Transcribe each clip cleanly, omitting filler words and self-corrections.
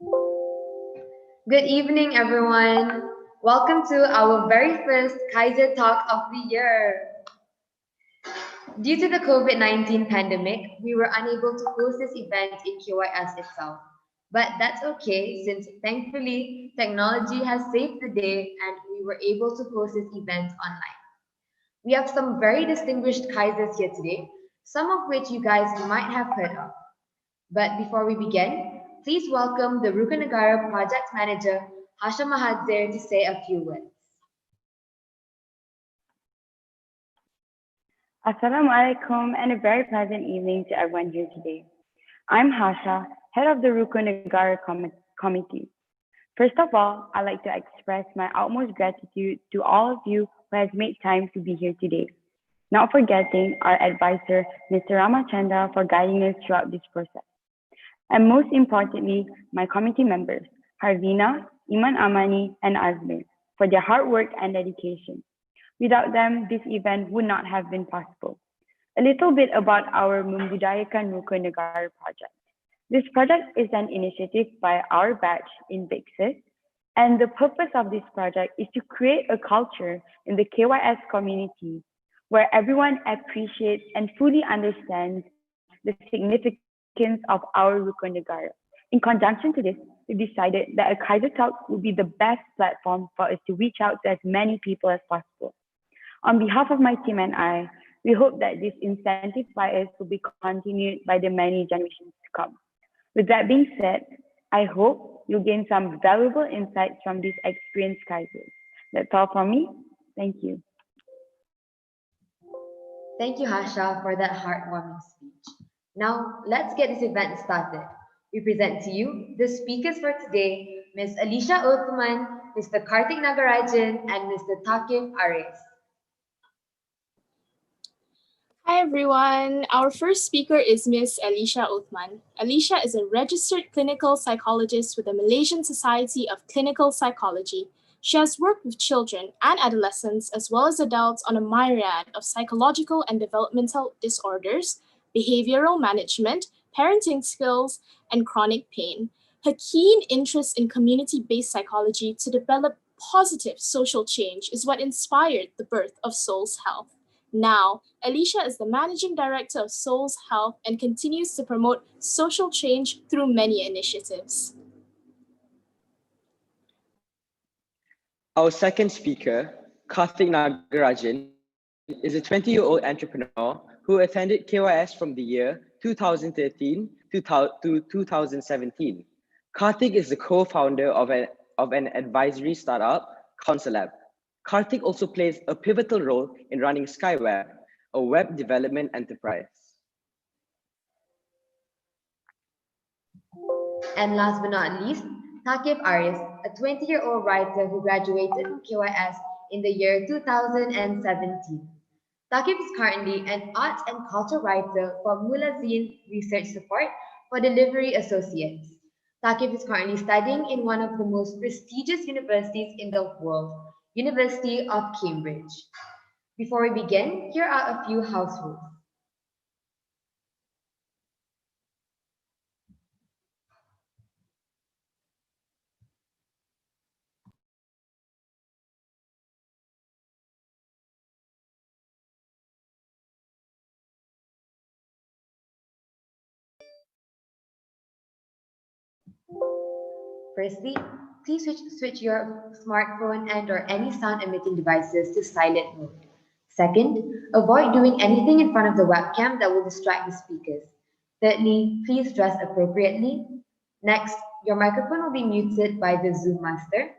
Good evening, everyone. Welcome to our very first KYSER Talk of the year. Due to the COVID-19 pandemic, we were unable to host this event in KYS itself. But that's okay since thankfully technology has saved the day and we were able to host this event online. We have some very distinguished KYSERs here today, some of which you guys might have heard of. But before we begin, please welcome the Rukanagara Project Manager, Hasha Mahadzir, to say a few words. Assalamualaikum and a very pleasant evening to everyone here today. I'm Hasha, head of the Rukanagara Committee. First of all, I'd like to express my utmost gratitude to all of you who has made time to be here today. Not forgetting our advisor, Mr. Ramachandra, for guiding us throughout this process. And most importantly, my committee members, Harvina, Iman Amani, and Azmi, for their hard work and dedication. Without them, this event would not have been possible. A little bit about our Membudayakan Rukanagara project. This project is an initiative by our batch in KYSER, and the purpose of this project is to create a culture in the KYS community where everyone appreciates and fully understands the significance of our Rukanagara. In conjunction to this, we decided that a KYSER Talk would be the best platform for us to reach out to as many people as possible. On behalf of my team and I, we hope that this incentive by us will be continued by the many generations to come. With that being said, I hope you'll gain some valuable insights from these experienced KYSERs. That's all from me. Thank you. Thank you, Hasha, for that heartwarming speech. Now, let's get this event started. We present to you the speakers for today, Ms. Ellisha Othman, Mr. Kaartik Nagarajan, and Mr. Thaqif Aris. Hi everyone, our first speaker is Ms. Ellisha Othman. Ellisha is a registered clinical psychologist with the Malaysian Society of Clinical Psychology. She has worked with children and adolescents as well as adults on a myriad of psychological and developmental disorders, behavioral management, parenting skills, and chronic pain. Her keen interest in community-based psychology to develop positive social change is what inspired the birth of Soul's Health. Now, Ellisha is the Managing Director of Soul's Health and continues to promote social change through many initiatives. Our second speaker, Kaartik Nagarajan, is a 20-year-old entrepreneur who attended KYS from the year 2013 to 2017. Kaartik is the co-founder of an advisory startup, CounselLab. Kaartik also plays a pivotal role in running Skyweb, a web development enterprise. And last but not least, Thaqif Aris, a 20-year-old writer who graduated from KYS in the year 2017. Thaqif is currently an art and culture writer for Mulazine Research Support for Delivery Associates. Thaqif is currently studying in one of the most prestigious universities in the world, University of Cambridge. Before we begin, here are a few house rules. Firstly, please switch your smartphone and or any sound emitting devices to silent mode. Second, avoid doing anything in front of the webcam that will distract the speakers. Thirdly, please dress appropriately. Next, your microphone will be muted by the Zoom master.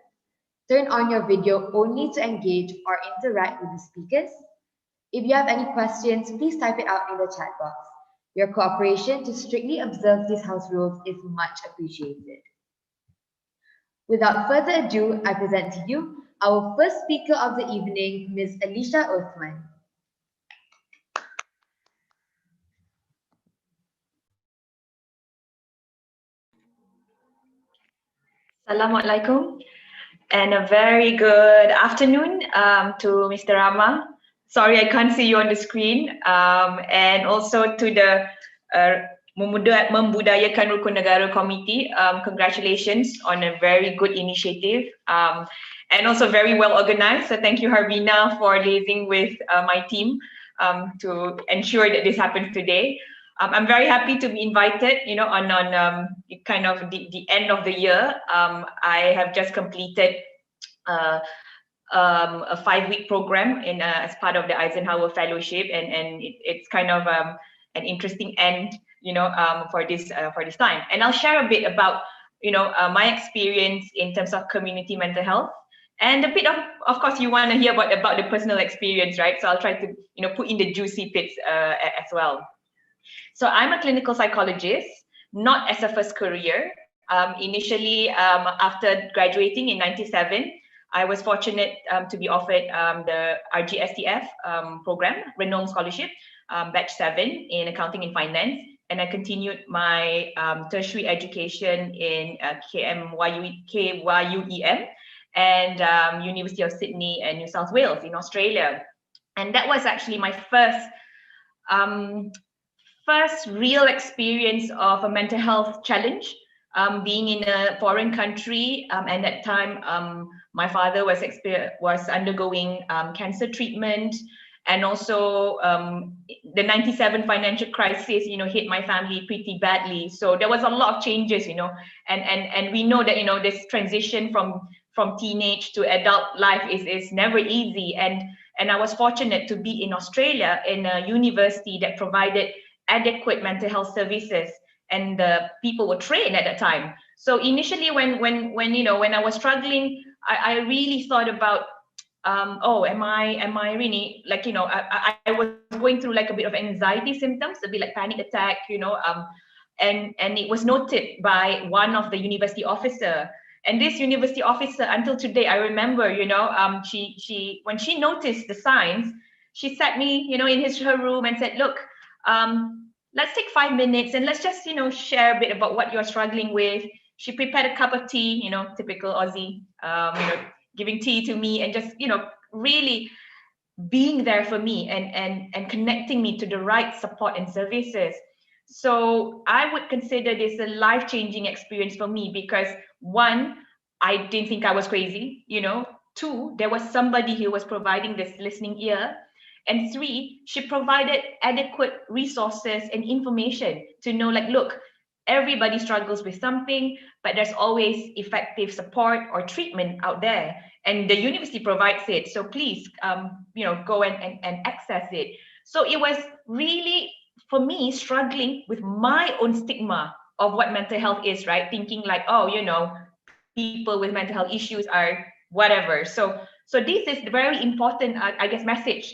Turn on your video only to engage or interact with the speakers. If you have any questions, please type it out in the chat box. Your cooperation to strictly observe these house rules is much appreciated. Without further ado, I present to you our first speaker of the evening, Ms. Ellisha Othman. Assalamualaikum and a very good afternoon to Mr. Rama. Sorry, I can't see you on the screen. And also to the Membudayakan Rukun Negara Committee. Congratulations on a very good initiative and also very well organized. So thank you, Harbina, for liaising with my team to ensure that this happens today. I'm very happy to be invited, on kind of the end of the year. I have just completed a 5-week program as part of the Eisenhower Fellowship, and it's kind of an interesting end, for this time. And I'll share a bit about, my experience in terms of community mental health, and a bit of course, you want to hear about the personal experience, right? So I'll try to, put in the juicy bits as well. So I'm a clinical psychologist, not as a first career. Initially, after graduating in '97, I was fortunate to be offered the RGSTF program, Renown Scholarship, batch 7 in accounting and finance. And I continued my tertiary education in KYUEM and University of Sydney and New South Wales in Australia. And that was actually my first real experience of a mental health challenge, being in a foreign country. And at that time, my father was undergoing cancer treatment, and also the '97 financial crisis, hit my family pretty badly. So there was a lot of changes, and we know that, this transition from teenage to adult life is never easy. And I was fortunate to be in Australia in a university that provided adequate mental health services, and the people were trained at that time. So initially, when I was struggling, I really thought about, am I really, like, I was going through like a bit of anxiety symptoms, a bit like panic attack, and it was noted by one of the university officer. And this university officer, until today, I remember, she when she noticed the signs, she sat me, in her room and said, look, let's take 5 minutes and let's just, share a bit about what you're struggling with. She prepared a cup of tea, typical Aussie, giving tea to me and just, really being there for me and connecting me to the right support and services. So I would consider this a life-changing experience for me because, one, I didn't think I was crazy, Two, there was somebody who was providing this listening ear. And 3, she provided adequate resources and information to know, like, look, everybody struggles with something, but there's always effective support or treatment out there. And the university provides it. So please, go and access it. So it was really, for me, struggling with my own stigma of what mental health is, right? Thinking like, people with mental health issues are whatever. So this is the very important, I guess, message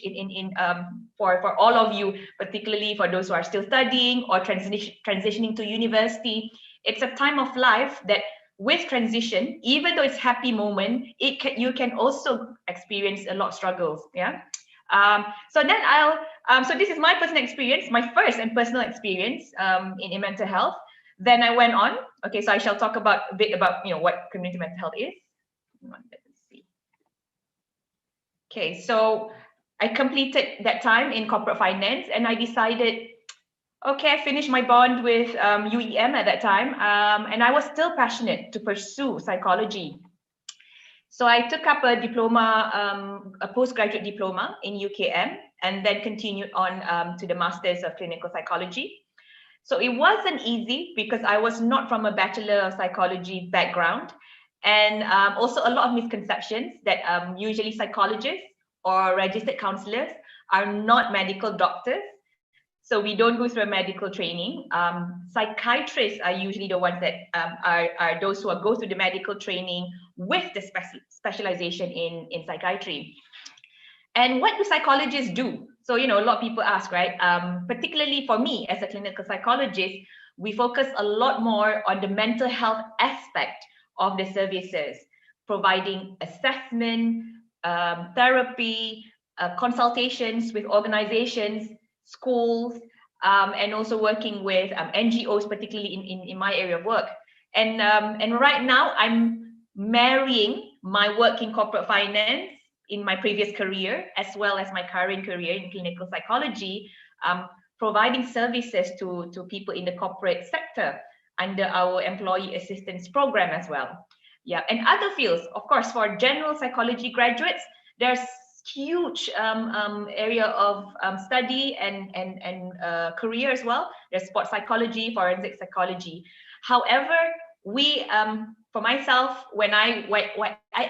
for all of you, particularly for those who are still studying or transitioning to university. It's a time of life that, with transition, even though it's happy moment, you can also experience a lot of struggles. Yeah. So this is my personal experience, my first and personal experience in mental health. Then I went on. Okay, so I shall talk a bit about what community mental health is. Okay, so I completed that time in corporate finance, and I decided, okay, I finished my bond with UEM at that time, and I was still passionate to pursue psychology. So I took up a diploma, a postgraduate diploma in UKM, and then continued on to the Masters of Clinical Psychology. So it wasn't easy because I was not from a Bachelor of Psychology background, and also a lot of misconceptions that usually psychologists or registered counselors are not medical doctors. So we don't go through a medical training. Psychiatrists are usually the ones that are those who go through the medical training with the specialization in psychiatry. And what do psychologists do? So, a lot of people ask, right? Particularly for me as a clinical psychologist, we focus a lot more on the mental health aspect of the services, providing assessment, therapy, consultations with organizations, schools, and also working with NGOs, particularly in my area of work. And right now, I'm marrying my work in corporate finance in my previous career, as well as my current career in clinical psychology, providing services to people in the corporate sector under our employee assistance program as well. Yeah, and other fields, of course, for general psychology graduates, there's huge area of study and career as well. There's sports psychology, forensic psychology. However, for myself, when I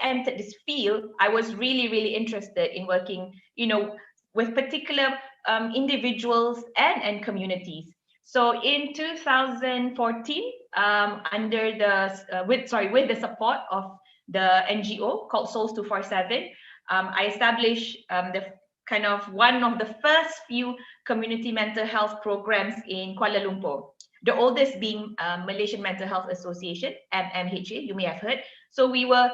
entered this field, I was really interested in working, with particular individuals and communities. So in 2014, with the support of the NGO called Souls 247, I established one of the first few community mental health programs in Kuala Lumpur. The oldest being Malaysian Mental Health Association, MMHA, you may have heard. So we were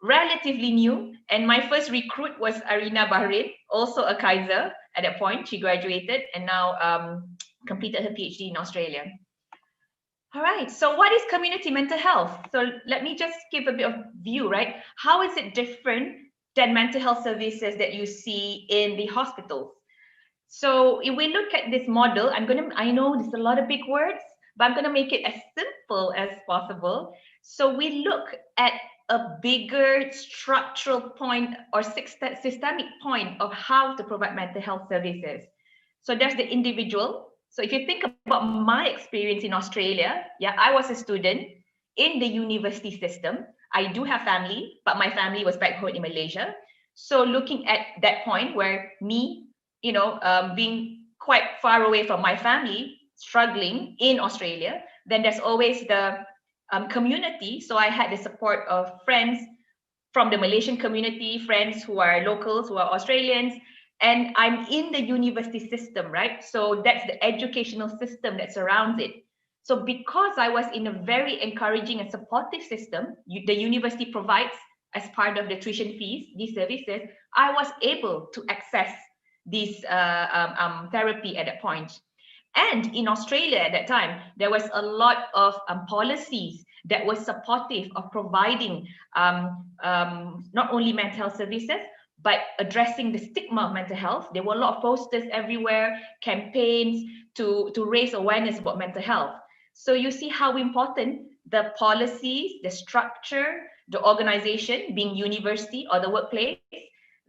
relatively new, and my first recruit was Arina Bahrain, also a KYSER at that point. She graduated and now completed her PhD in Australia. All right, so what is community mental health? So let me just give a bit of view, right? How is it different than mental health services that you see in the hospitals? So if we look at this model, I know there's a lot of big words, but I'm gonna make it as simple as possible. So we look at a bigger structural point or systemic point of how to provide mental health services. So there's the individual. So if you think about my experience in Australia, yeah, I was a student in the university system. I do have family, but my family was back home in Malaysia. So looking at that point where me, being quite far away from my family, struggling in Australia, then there's always the community. So I had the support of friends from the Malaysian community, friends who are locals, who are Australians, and I'm in the university system, right? So that's the educational system that surrounds it. So because I was in a very encouraging and supportive system, the university provides as part of the tuition fees, these services, I was able to access this therapy at that point. And in Australia at that time, there was a lot of policies that were supportive of providing not only mental health services, but addressing the stigma of mental health. There were a lot of posters everywhere, campaigns to raise awareness about mental health. So you see how important the policies, the structure, the organization, being university or the workplace,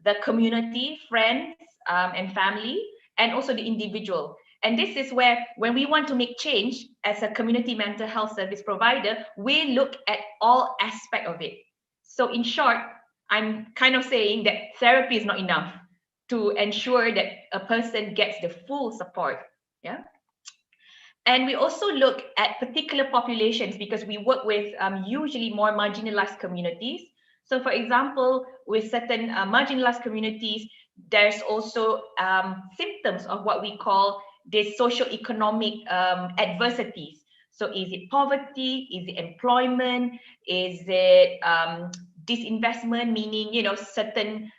the community, friends and family, and also the individual. And this is where, when we want to make change as a community mental health service provider, we look at all aspects of it. So in short, I'm kind of saying that therapy is not enough to ensure that a person gets the full support. Yeah. And we also look at particular populations because we work with usually more marginalized communities. So for example, with certain marginalized communities, there's also symptoms of what we call the socioeconomic adversities. So is it poverty? Is it employment? Is it disinvestment, meaning, certain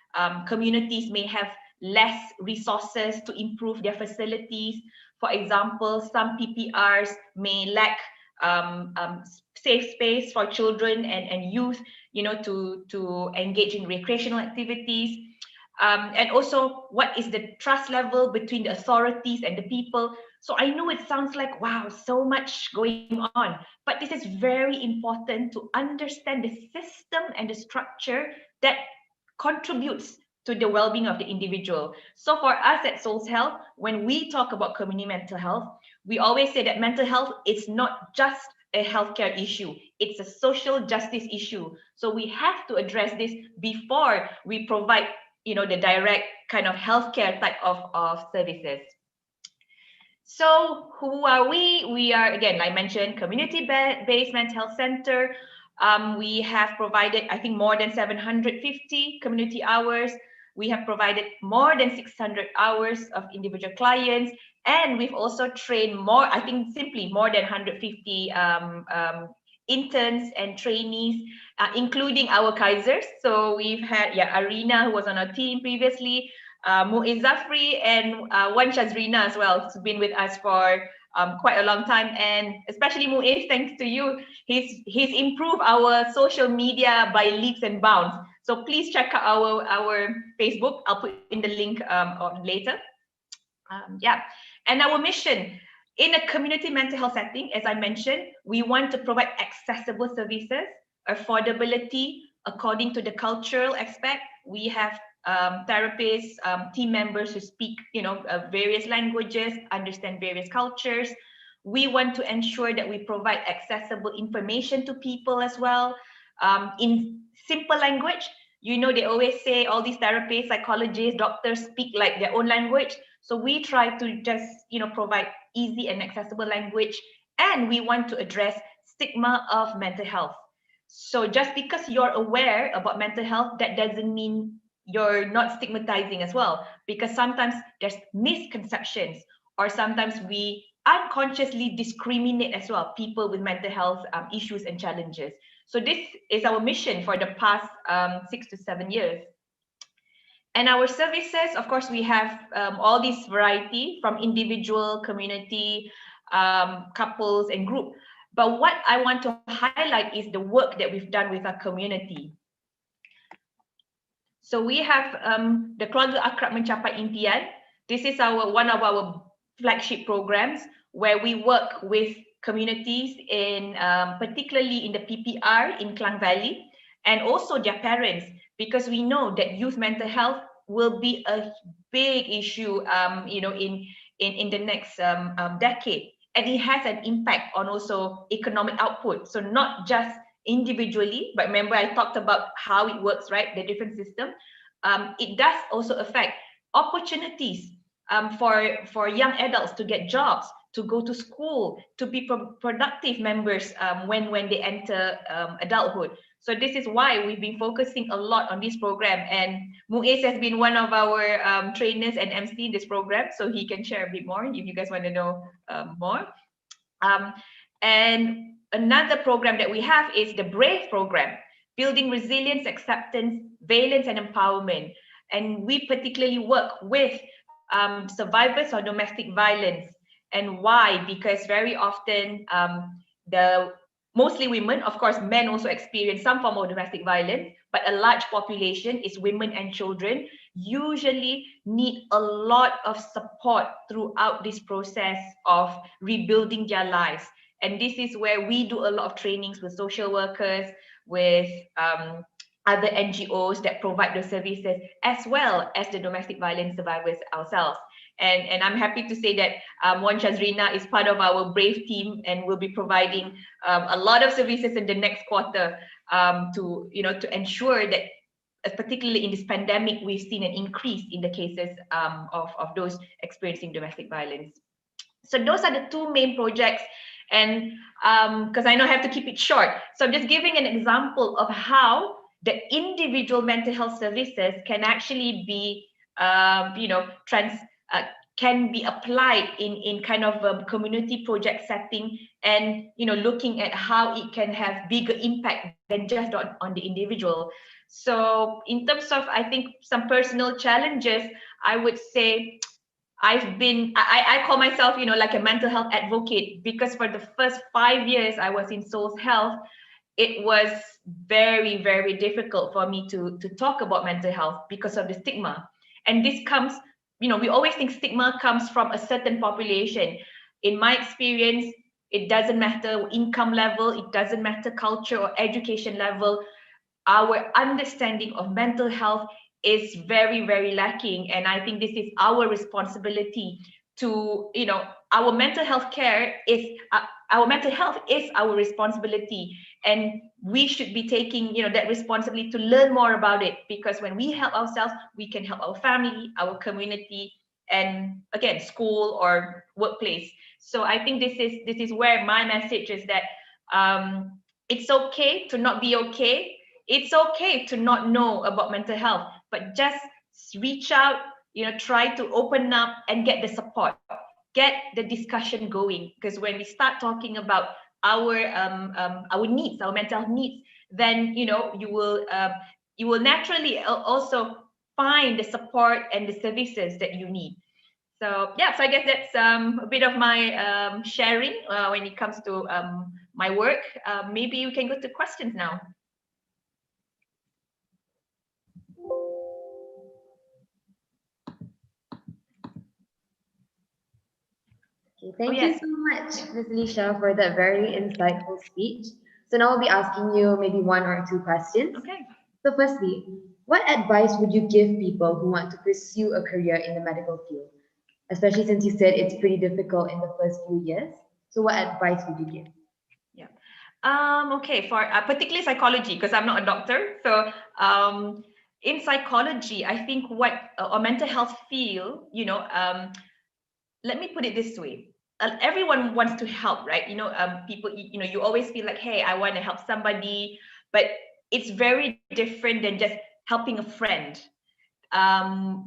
communities may have less resources to improve their facilities. For example, some PPRs may lack safe space for children and youth, to engage in recreational activities. And also, what is the trust level between the authorities and the people? So I know it sounds like, wow, so much going on, but this is very important to understand the system and the structure that contributes to the well-being of the individual. So for us at Souls Health, when we talk about community mental health, we always say that mental health is not just a healthcare issue, it's a social justice issue. So we have to address this before we provide, the direct kind of healthcare type of services. So who are we? We are, again, like I mentioned, community-based mental health center. We have provided, I think, more than 750 community hours. We have provided more than 600 hours of individual clients. And we've also trained more, I think simply more than 150 interns and trainees, including our KYSERs. So we've had, Arina, who was on our team previously, Muiz Zafri, and Wan Shazrina as well, who's been with us for quite a long time. And especially Muiz, thanks to you, he's improved our social media by leaps and bounds. So please check out our Facebook. I'll put in the link on later. Yeah, and our mission in a community mental health setting, as I mentioned, we want to provide accessible services, affordability according to the cultural aspect. We have therapists, team members who speak, various languages, understand various cultures. We want to ensure that we provide accessible information to people as well, in simple language. They always say all these therapists, psychologists, doctors speak like their own language. So we try to just, provide easy and accessible language. And we want to address stigma of mental health. So just because you're aware about mental health, that doesn't mean you're not stigmatizing as well, because sometimes there's misconceptions, or sometimes we unconsciously discriminate as well people with mental health issues and challenges. So this is our mission for the past 6 to 7 years. And our services, of course, we have all this variety from individual, community, couples, and group. But what I want to highlight is the work that we've done with our community. So we have the Keluarga Akrab Mencapai Impian. This is one of our flagship programs where we work with communities in particularly in the PPR in Klang Valley, and also their parents, because we know that youth mental health will be a big issue in the next decade, and it has an impact on also economic output. So not just individually, but remember I talked about how it works, right? The different system. It does also affect opportunities for young adults to get jobs, to go to school, to be productive members when they enter adulthood. So this is why we've been focusing a lot on this program. And Muiz has been one of our trainers and MC in this program, so he can share a bit more if you guys want to know more. And another program that we have is the BRAVE program, Building Resilience, Acceptance, Valence, and Empowerment. And we particularly work with survivors of domestic violence. And why? Because very often mostly women, of course, men also experience some form of domestic violence, but a large population is women and children, usually need a lot of support throughout this process of rebuilding their lives. And this is where we do a lot of trainings with social workers, with other NGOs that provide those services, as well as the domestic violence survivors ourselves. And I'm happy to say that Wan Shazrina is part of our BRAVE team and will be providing a lot of services in the next quarter to ensure that, particularly in this pandemic, we've seen an increase in the cases of those experiencing domestic violence. So those are the two main projects. And because I know I have to keep it short, so I'm just giving an example of how the individual mental health services can actually be, can be applied in kind of a community project setting, and looking at how it can have bigger impact than just on the individual. So in terms of, I think, some personal challenges, I would say I call myself, like a mental health advocate, because for the first 5 years I was in Soul's Health, it was very, very difficult for me to talk about mental health because of the stigma. And this comes, we always think stigma comes from a certain population. In my experience, it doesn't matter income level, it doesn't matter culture or education level. Our understanding of mental health is very, very lacking. And I think this is our responsibility to, our mental health care is, our mental health is our responsibility. And we should be taking, that responsibility to learn more about it, because when we help ourselves, we can help our family, our community, and again, school or workplace. So I think this is where my message is that it's okay to not be okay. It's okay to not know about mental health, but just reach out, try to open up and get the support, get the discussion going. Because when we start talking about our needs, our mental health needs, then you will naturally also find the support and the services that you need. So yeah, so I guess that's a bit of my sharing when it comes to my work. Maybe we can go to questions now. Thank you yes. so much, Ms. Alicia, for that very insightful speech. So now I'll be asking you maybe one or two questions. Okay. So firstly, what advice would you give people who want to pursue a career in the medical field? Especially since you said it's pretty difficult in the first few years. So what advice would you give? Yeah. Okay, for particularly psychology, because I'm not a doctor. So in psychology, I think what or mental health field, let me put it this way. Everyone wants to help, right? People, you always feel like, hey, I want to help somebody, but it's very different than just helping a friend.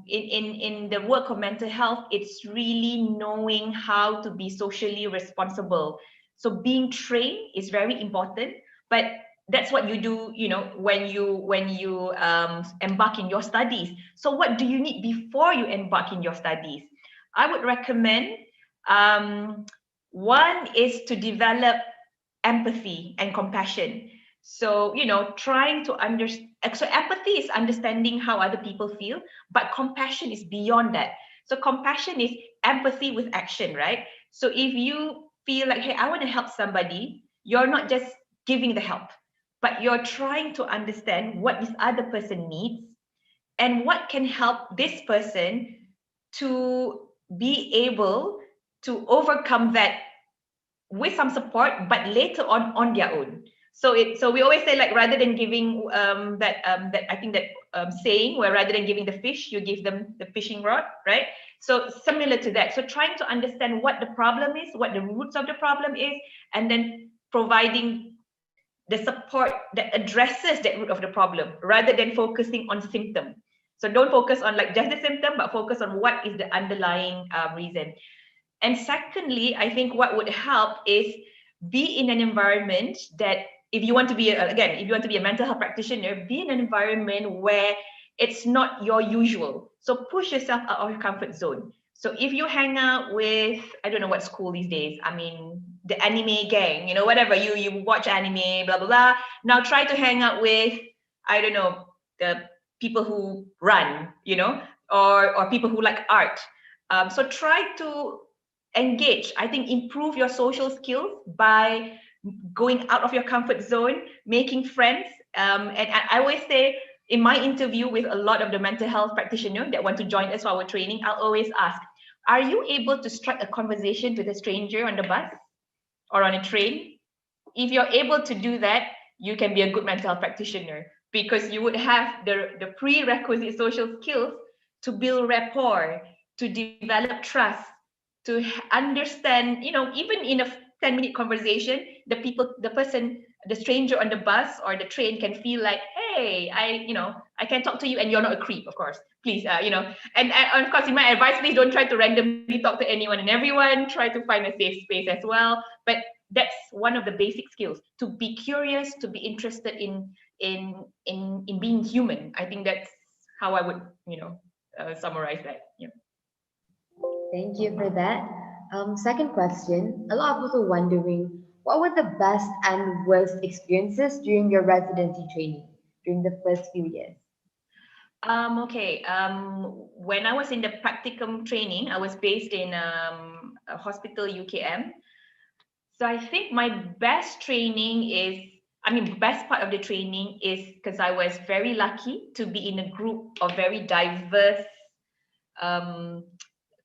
In the work of mental health, it's really knowing how to be socially responsible. So being trained is very important, but that's what you do, when you embark in your studies. So what do you need before you embark in your studies? I would recommend one is to develop empathy and compassion. So, trying to understand. So empathy is understanding how other people feel, but compassion is beyond that. So compassion is empathy with action, right? So if you feel like, hey, I want to help somebody, you're not just giving the help, but you're trying to understand what this other person needs and what can help this person to be able to overcome that with some support, but later on their own. So we always say, like, rather than giving that I think that saying where rather than giving the fish, you give them the fishing rod, right? So similar to that. So trying to understand what the problem is, what the roots of the problem is, and then providing the support that addresses that root of the problem rather than focusing on symptom. So don't focus on like just the symptom, but focus on what is the underlying reason. And secondly, I think what would help is be in an environment that if you want to be a mental health practitioner, be in an environment where it's not your usual. So push yourself out of your comfort zone. So if you hang out with, I don't know what's cool these days, I mean, the anime gang, whatever, you watch anime, blah, blah, blah. Now try to hang out with, I don't know, the people who run, or people who like art. So try to engage. I think improve your social skills by going out of your comfort zone, making friends. And I always say in my interview with a lot of the mental health practitioners that want to join us for our training, I'll always ask, are you able to strike a conversation with a stranger on the bus or on a train? If you're able to do that, you can be a good mental health practitioner because you would have the prerequisite social skills to build rapport, to develop trust, to understand, even in a 10-minute conversation, the stranger on the bus or the train can feel like, hey, I can talk to you and you're not a creep, of course. Please, and of course, in my advice, please don't try to randomly talk to anyone and everyone. Try to find a safe space as well. But that's one of the basic skills, to be curious, to be interested in being human. I think that's how I would, summarize that. Yeah. Thank you for that. Second question, a lot of people are wondering, what were the best and worst experiences during your residency training during the first few years? Okay. When I was in the practicum training, I was based in a hospital UKM. So I think my best best part of the training is because I was very lucky to be in a group of very diverse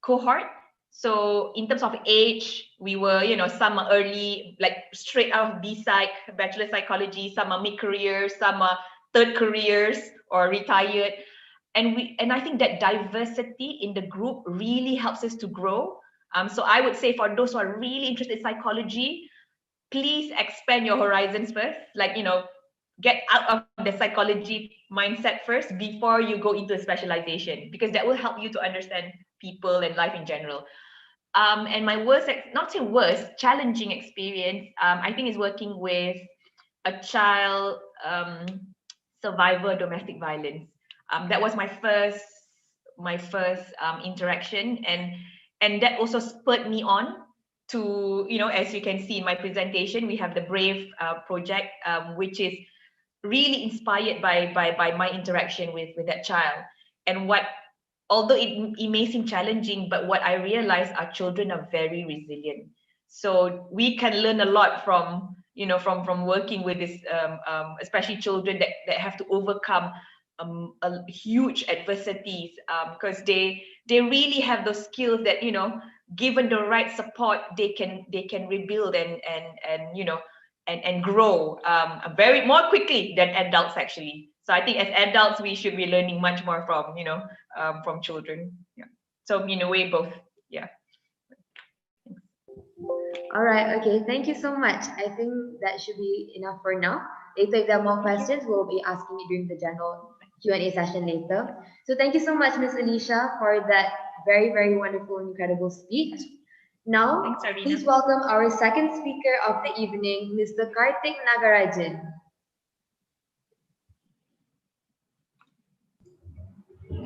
cohort. So in terms of age, we were, some are early, like straight out of B-Psych, Bachelor Psychology, some are mid-careers, some are third careers or retired. And I think that diversity in the group really helps us to grow. So I would say for those who are really interested in psychology, please expand your horizons first. Like, get out of the psychology mindset first before you go into a specialization, because that will help you to understand people and life in general. And my challenging experience, I think is working with a child survivor of domestic violence. That was my first interaction, and that also spurred me on to, as you can see in my presentation, we have the Brave project, which is really inspired by my interaction with that child. And what although it may seem challenging, but what I realized, our children are very resilient. So we can learn a lot from, from working with this, especially children that have to overcome a huge adversities, because they really have those skills that, given the right support, they can rebuild and grow very more quickly than adults actually. So I think as adults we should be learning much more from children. Yeah. So in a way, both. Yeah. All right, okay, thank you so much. I think that should be enough for now. Later, if there are more questions, we'll be asking it during the general Q&A session later. So thank you so much, Miss Alicia, for that very, very wonderful, incredible speech. Now, Thanks, Arina. please welcome our second speaker of the evening, Mr. Kaartik Nagarajan.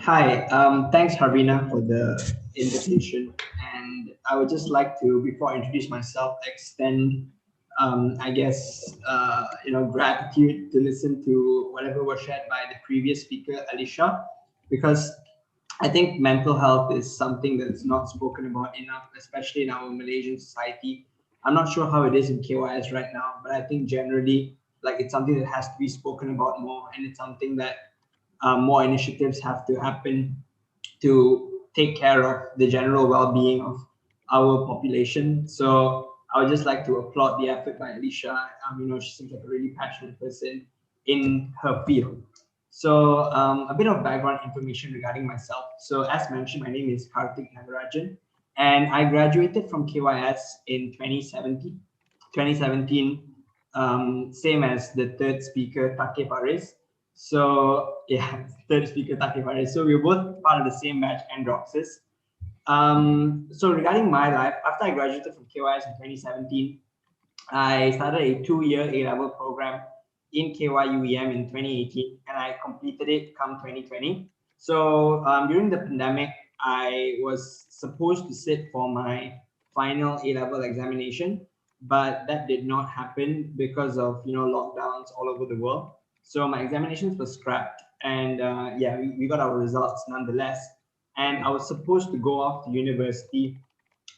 Hi, thanks Harvina for the invitation. And I would just like to, before I introduce myself, extend, I guess, gratitude to listen to whatever was shared by the previous speaker, Alicia, because I think mental health is something that's not spoken about enough, especially in our Malaysian society. I'm not sure how it is in KYS right now, but I think generally, like, it's something that has to be spoken about more, and it's something that more initiatives have to happen to take care of the general well-being of our population. So I would just like to applaud the effort by Alicia. She seems like a really passionate person in her field. So a bit of background information regarding myself. So as mentioned, my name is Kaartik Nagarajan, and I graduated from KYS in 2017. 2017, same as the third speaker, Thaqif Aris. So yeah, third speaker, Thaqif Aris. So we were both part of the same batch, Androxys. So regarding my life, after I graduated from KYS in 2017, I started a 2-year A-level program in KYUEM in 2018, and I completed it come 2020. So during the pandemic, I was supposed to sit for my final A-level examination, but that did not happen because of lockdowns all over the world. So my examinations were scrapped, and yeah, we got our results nonetheless. And I was supposed to go off to university.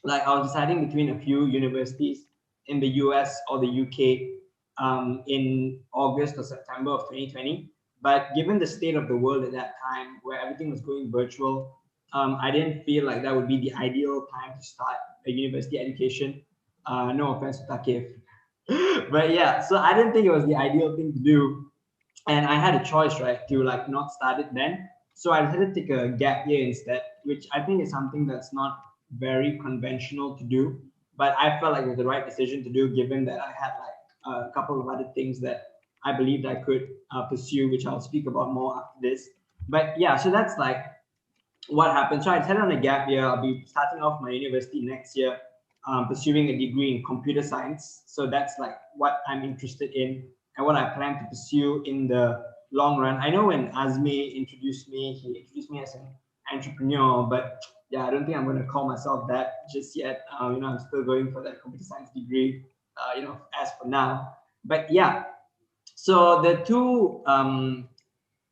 Like, I was deciding between a few universities in the US or the UK in August or September of 2020. But given the state of the world at that time, where everything was going virtual, I didn't feel like that would be the ideal time to start a university education. No offense to Thaqif. But yeah, so I didn't think it was the ideal thing to do. And I had a choice, right, to like not start it then. So I decided to take a gap year instead, which I think is something that's not very conventional to do. But I felt like it was the right decision to do, given that I had like a couple of other things that I believed I could pursue, which I'll speak about more after this. But yeah, so that's like what happened. So I decided on a gap year. I'll be starting off my university next year, pursuing a degree in computer science. So that's like what I'm interested in and what I plan to pursue in the long run. I know when Azmi introduced me, he introduced me as an entrepreneur, but yeah, I don't think I'm going to call myself that just yet. I'm still going for that computer science degree, as for now. But yeah, so the two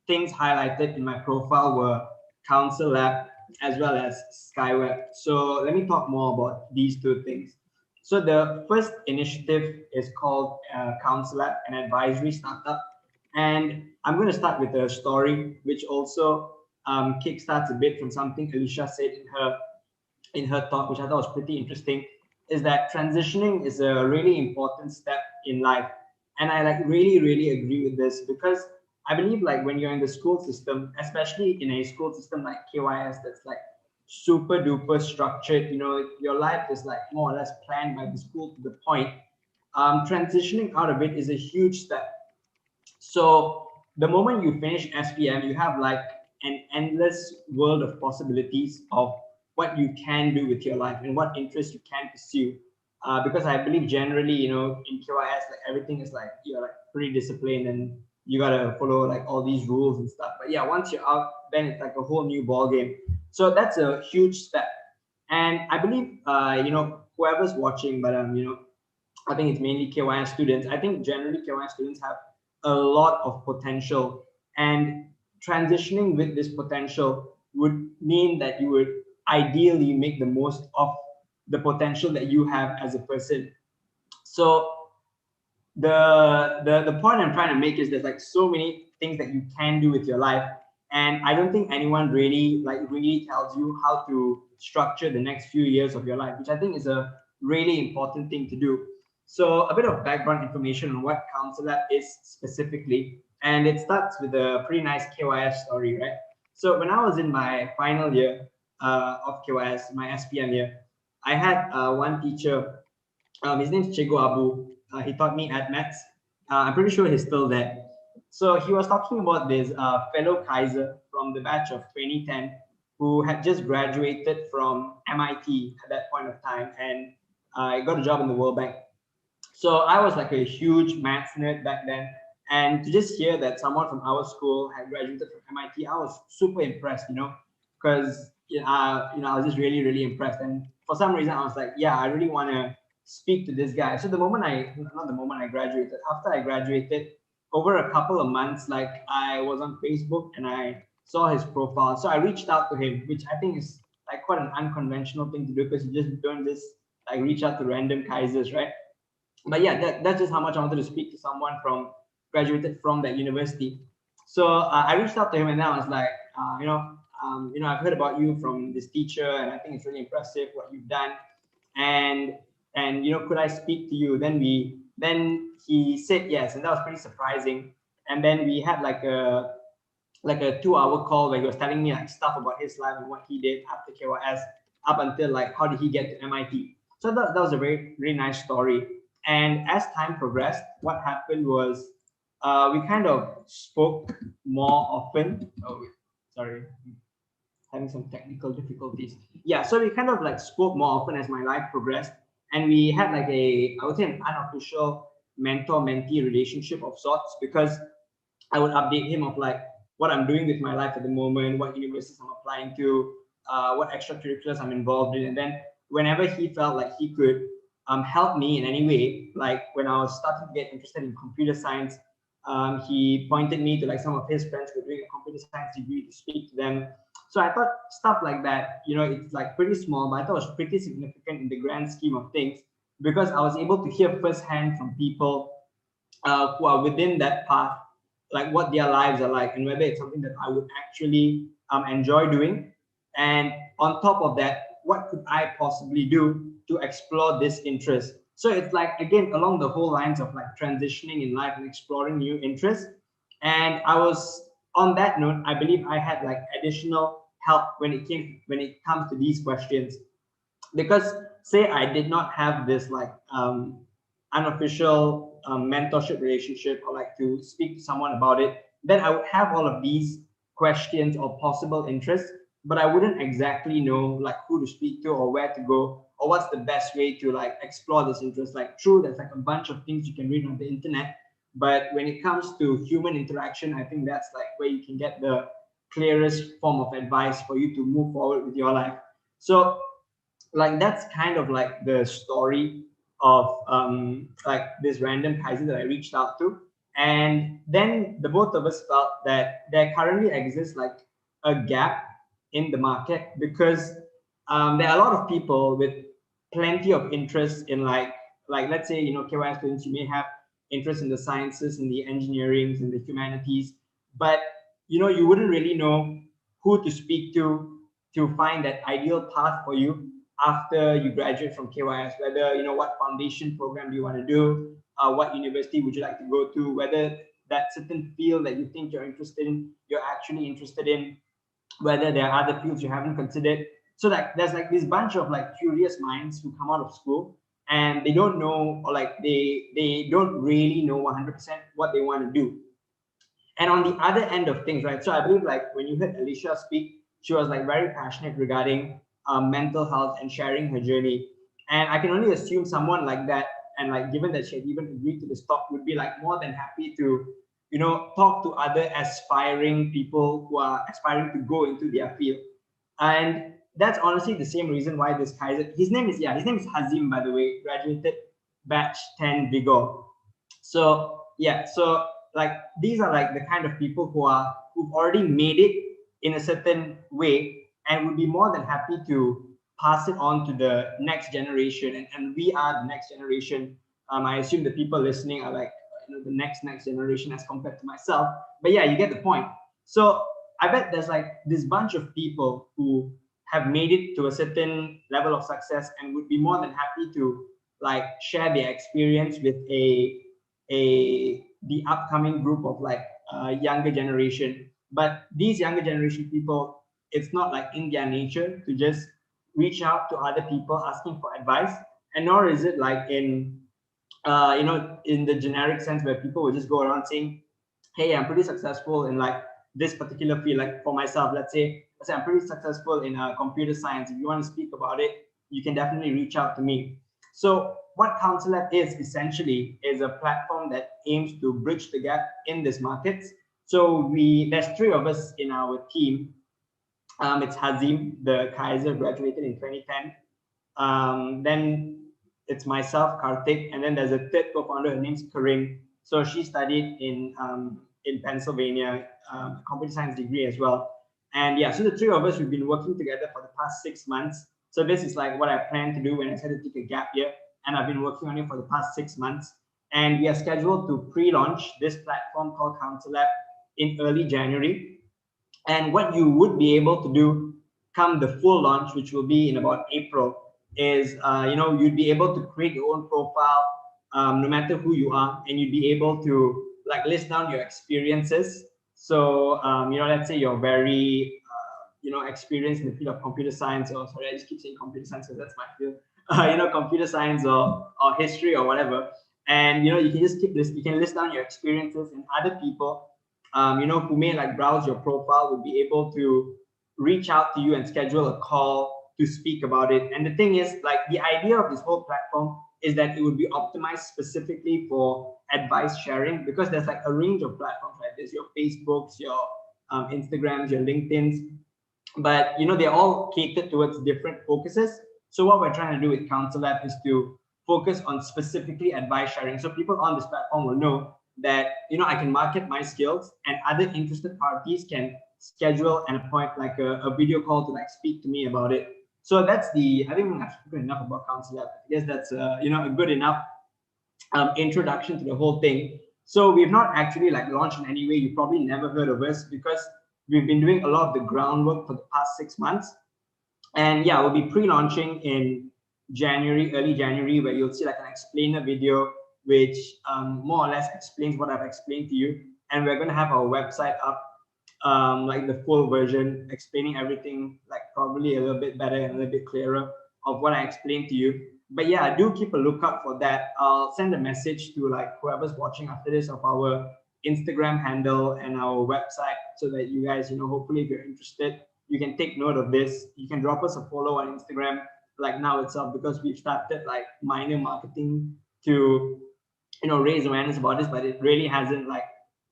things highlighted in my profile were Counsel Lab as well as Skyweb. So let me talk more about these two things. So the first initiative is called Counselab, an advisory startup. And I'm going to start with a story, which also kickstarts a bit from something Alicia said in her talk, which I thought was pretty interesting, is that transitioning is a really important step in life. And I like really, really agree with this, because I believe like when you're in the school system, especially in a school system like KYS that's like super duper structured, your life is like more or less planned by the school to the point. Transitioning out of it is a huge step. So the moment you finish SPM, you have like an endless world of possibilities of what you can do with your life and what interests you can pursue. Because I believe generally, in KYS, like everything is like, you're like pretty disciplined and you gotta follow like all these rules and stuff. But yeah, once you're out, then it's like a whole new ball game. So that's a huge step. And I believe, whoever's watching, but I think it's mainly KYS students. I think generally KYS students have a lot of potential, and transitioning with this potential would mean that you would ideally make the most of the potential that you have as a person. So the point I'm trying to make is there's like so many things that you can do with your life, and I don't think anyone really tells you how to structure the next few years of your life, which I think is a really important thing to do. So a bit of background information on what CounselLab is specifically, and it starts with a pretty nice KYS story, right? So when I was in my final year of KYS, my SPM year, I had one teacher. His name's Chego Abu. He taught me at Maths. I'm pretty sure he's still there. So he was talking about this fellow Kaiser from the batch of 2010 who had just graduated from MIT at that point of time, and got a job in the World Bank. So I was like a huge maths nerd back then. And to just hear that someone from our school had graduated from MIT, I was super impressed, because I was just really, really impressed. And for some reason, I was like, yeah, I really want to speak to this guy. So not the moment I graduated, after I graduated, over a couple of months, like I was on Facebook and I saw his profile. So I reached out to him, which I think is like quite an unconventional thing to do, because you just don't just like reach out to random Kaisers, right? But yeah, that's just how much I wanted to speak to someone from graduated from that university. So I reached out to him and then I was like, I've heard about you from this teacher and I think it's really impressive what you've done. And could I speak to you? Then he said yes, and that was pretty surprising. And then we had like a 2-hour call where he was telling me like stuff about his life and what he did after KYS up until like how did he get to MIT. So that was a very, very nice story. And as time progressed, what happened was we kind of spoke more often. Oh, sorry, having some technical difficulties. Yeah, so we kind of like spoke more often as my life progressed, and we had like I would say an unofficial mentor-mentee relationship of sorts, because I would update him of like what I'm doing with my life at the moment, what universities I'm applying to, what extracurriculars I'm involved in, and then whenever he felt like he could help me in any way, like when I was starting to get interested in computer science, he pointed me to like some of his friends who were doing a computer science degree to speak to them. So I thought stuff like that, it's like pretty small, but I thought it was pretty significant in the grand scheme of things, because I was able to hear firsthand from people who are within that path, like what their lives are like and whether it's something that I would actually enjoy doing. And on top of that, what could I possibly do to explore this interest? So it's like, again, along the whole lines of like transitioning in life and exploring new interests. And I was, on that note, I believe I had like additional help when it comes to these questions, because say I did not have this like unofficial mentorship relationship, or like to speak to someone about it, then I would have all of these questions or possible interests, but I wouldn't exactly know like who to speak to or where to go or what's the best way to like explore this interest. Like true, there's like a bunch of things you can read on the internet, but when it comes to human interaction, I think that's like where you can get the clearest form of advice for you to move forward with your life. So like that's kind of like the story of like this random Kaiser that I reached out to. And then the both of us felt that there currently exists like a gap in the market, because there are a lot of people with plenty of interest in like let's say KYS students, you may have interest in the sciences and the engineering and the humanities, but you wouldn't really know who to speak to find that ideal path for you after you graduate from KYS, whether what foundation program do you want to do, what university would you like to go to, whether that certain field that you think you're actually interested in, whether there are other fields you haven't considered. So like there's like this bunch of like curious minds who come out of school and they don't know, or like they don't really know 100% what they want to do. And on the other end of things, right? So I believe like when you heard Alicia speak, she was like very passionate regarding mental health and sharing her journey. And I can only assume someone like that, and like given that she had even agreed to this talk, would be like more than happy to, talk to other aspiring people who are aspiring to go into their field. And that's honestly the same reason why this Kaiser, his name is Hazim, by the way, graduated batch 10 Vigor. So yeah, so like these are like the kind of people who've already made it in a certain way, and would be more than happy to pass it on to the next generation. And we are the next generation. I assume the people listening are like, the next generation as compared to myself. But yeah, you get the point. So I bet there's like this bunch of people who have made it to a certain level of success and would be more than happy to like share their experience with the upcoming group of like younger generation. But these younger generation people, it's not like in their nature to just reach out to other people asking for advice, and nor is it like in in the generic sense where people will just go around saying, hey, I'm pretty successful in like this particular field. Like for myself, let's say I'm pretty successful in computer science. If you want to speak about it, you can definitely reach out to me. So what CounselLab is essentially is a platform that aims to bridge the gap in this market. So there's 3 of us in our team. It's Hazim, the KYSER, graduated in 2010. Then it's myself, Kaartik, and then there's a third co-founder. Her name's Karim. So she studied in Pennsylvania, computer science degree as well. And yeah, so the 3 of us, we've been working together for the past 6 months. So this is like what I plan to do when I decided to take a gap year, and I've been working on it for the past 6 months. And we are scheduled to pre-launch this platform called CounselLab in early January. And what you would be able to do come the full launch, which will be in about April, is you'd be able to create your own profile, no matter who you are, and you'd be able to like list down your experiences. So let's say you're very experienced in the field of computer science, or sorry, I just keep saying computer science because that's my field. Computer science or history or whatever, and you can just you can list down your experiences, and other people who may like browse your profile would be able to reach out to you and schedule a call to speak about it. And the thing is, like, the idea of this whole platform is that it would be optimized specifically for advice sharing, because there's like a range of platforms, right? There's your Facebooks, your Instagrams, your LinkedIn's, but they're all catered towards different focuses. So what we're trying to do with CounselLab is to focus on specifically advice sharing. So people on this platform will know that I can market my skills, and other interested parties can schedule an appointment, like a video call, to like speak to me about it. So that's I think I've spoken enough about CounselLab. I guess that's a good enough introduction to the whole thing. So we've not actually like launched in any way. You probably never heard of us because we've been doing a lot of the groundwork for the past 6 months. And yeah, we'll be pre-launching in January, early January, where you'll see like an explainer video, which more or less explains what I've explained to you. And we're going to have our website up, like the full version, explaining everything, like probably a little bit better and a little bit clearer of what I explained to you. But yeah, do keep a lookout for that. I'll send a message to like whoever's watching after this of our Instagram handle and our website, so that you guys, hopefully if you're interested, you can take note of this. You can drop us a follow on Instagram like now itself, because we've started like minor marketing to raise awareness about this, but it really hasn't like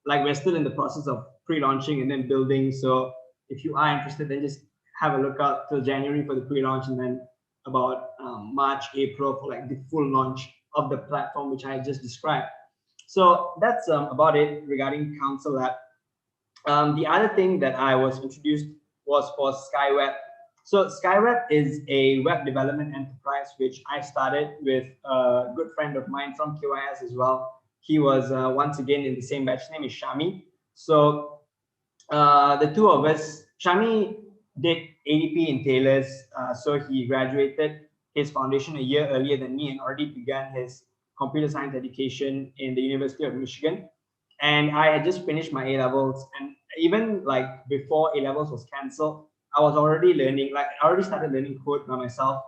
we're still in the process of pre-launching and then building. So if you are interested, then just have a look out till January for the pre-launch, and then about March, April for like the full launch of the platform, which I just described. So that's about it regarding CounselLab. The other thing that I was introduced was for Skyweb. So Skyweb is a web development enterprise, which I started with a good friend of mine from KYS as well. He was once again in the same batch. His name is Shami. So the 2 of us, Shami did ADP in Taylor's, so he graduated his foundation a year earlier than me and already began his computer science education in the University of Michigan. And I had just finished my A-levels, and even like before A-levels was cancelled, I was already learning, like I already started learning code by myself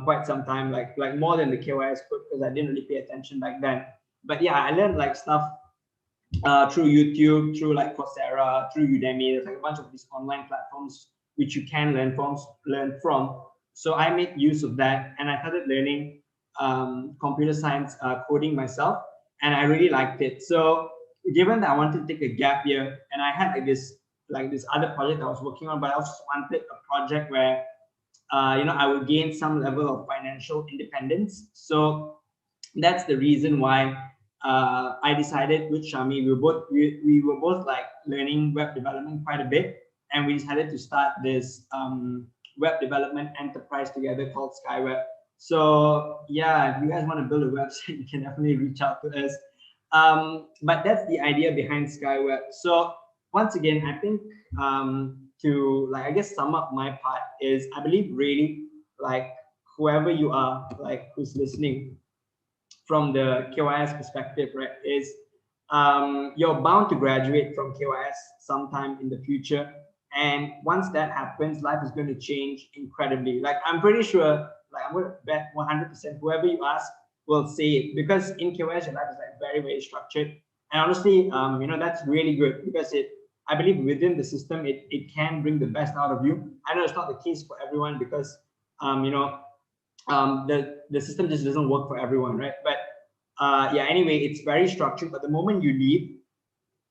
quite some time, like more than the KYS code, because I didn't really pay attention back then. But yeah, I learned like stuff through YouTube, through like Coursera, through Udemy. There's like a bunch of these online platforms which you can learn from. So I made use of that, and I started learning computer science coding myself, and I really liked it. So given that I wanted to take a gap year, and I had like this other project I was working on, but I also wanted a project where I would gain some level of financial independence. So that's the reason why I decided with Shami, we were both like learning web development quite a bit, and we decided to start this web development enterprise together called Skyweb. So yeah, if you guys want to build a website, you can definitely reach out to us. But that's the idea behind Skyweb. So once again, I think to like, I guess sum up my part is, I believe really like whoever you are, like who's listening from the KYS perspective, right, is you're bound to graduate from KYS sometime in the future. And once that happens, life is going to change incredibly. Like I'm pretty sure, like I'm going to bet 100% whoever you ask will say it, because in KYS your life is like very, very structured. And honestly, you know, that's really good, because I believe within the system, it can bring the best out of you. I know it's not the case for everyone, because you know, the system just doesn't work for everyone, right? But yeah, anyway, it's very structured. But the moment you leave,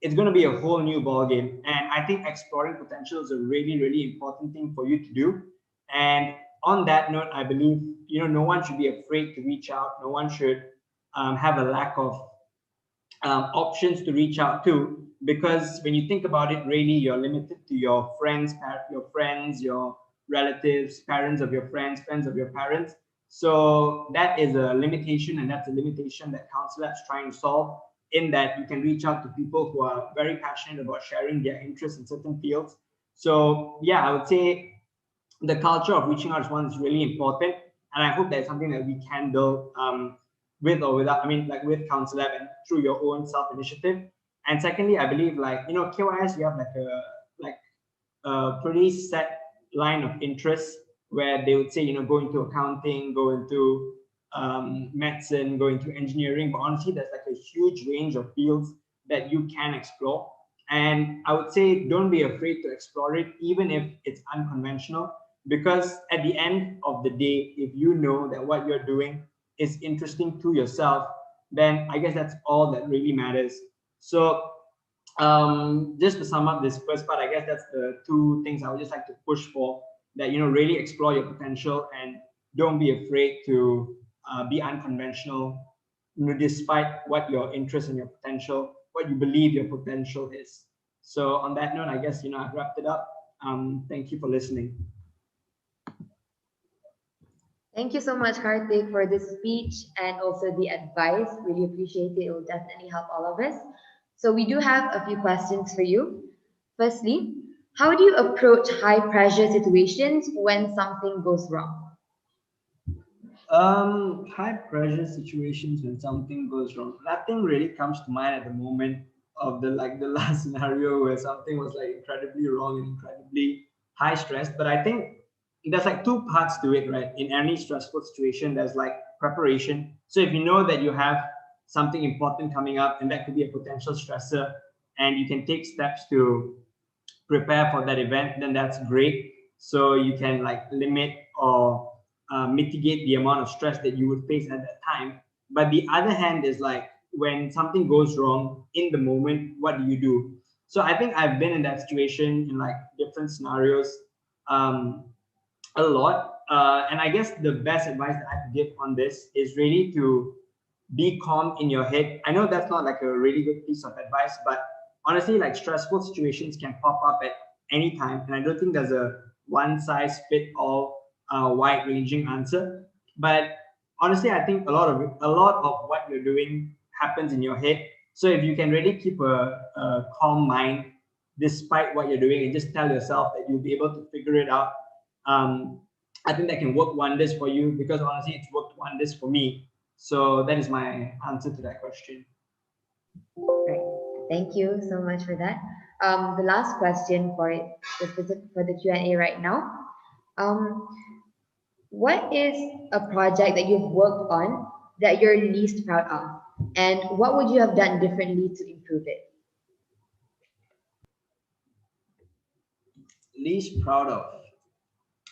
it's going to be a whole new ball game. And I think exploring potential is a really, really important thing for you to do. And on that note, I believe, you know, no one should be afraid to reach out. No one should have a lack of options to reach out to, because when you think about it, really you're limited to your friends, your relatives, parents of your friends of your parents. So that is a limitation, and that's a limitation that CounselLab is trying to solve, in that you can reach out to people who are very passionate about sharing their interests in certain fields. So yeah, I would say the culture of reaching out is one that's really important, and I hope that's something that we can build with or without, I mean, like with CounselLab and through your own self-initiative. And secondly, I believe, like, you know, KYS, you have like a pretty set line of interests, where they would say, you know, go into accounting, go into medicine, go into engineering. But honestly, there's like a huge range of fields that you can explore. And I would say, don't be afraid to explore it, even if it's unconventional, because at the end of the day, if you know that what you're doing is interesting to yourself, then I guess that's all that really matters. So just to sum up this first part, I guess that's the two things I would just like to push for, that, you know, really explore your potential and don't be afraid to be unconventional, you know, despite what your interest and your potential, what you believe your potential is. So on that note, I guess, you know, I've wrapped it up. Thank you for listening. Thank you so much, Karthik, for this speech and also the advice. Really appreciate it. It will definitely help all of us. So we do have a few questions for you. Firstly, how do you approach high pressure situations when something goes wrong? High pressure situations when something goes wrong. Nothing really comes to mind at the moment of the last scenario where something was like incredibly wrong and incredibly high stress. But I think there's like two parts to it, right? In any stressful situation, there's like preparation. So if you know that you have something important coming up, and that could be a potential stressor, and you can take steps to prepare for that event, then that's great. So you can like limit or mitigate the amount of stress that you would face at that time. But the other hand is like, when something goes wrong in the moment, what do you do? So I think I've been in that situation in like different scenarios a lot. And I guess the best advice that I could give on this is really to be calm in your head. I know that's not like a really good piece of advice, but honestly, like stressful situations can pop up at any time. And I don't think there's a one size fit all wide ranging answer. But honestly, I think a lot of what you're doing happens in your head. So if you can really keep a calm mind despite what you're doing, and just tell yourself that you'll be able to figure it out, I think that can work wonders for you, because honestly, it's worked wonders for me. So that is my answer to that question. Right. Thank you so much for that. The last question for the Q&A right now. What is a project that you've worked on that you're least proud of? And what would you have done differently to improve it? Least proud of?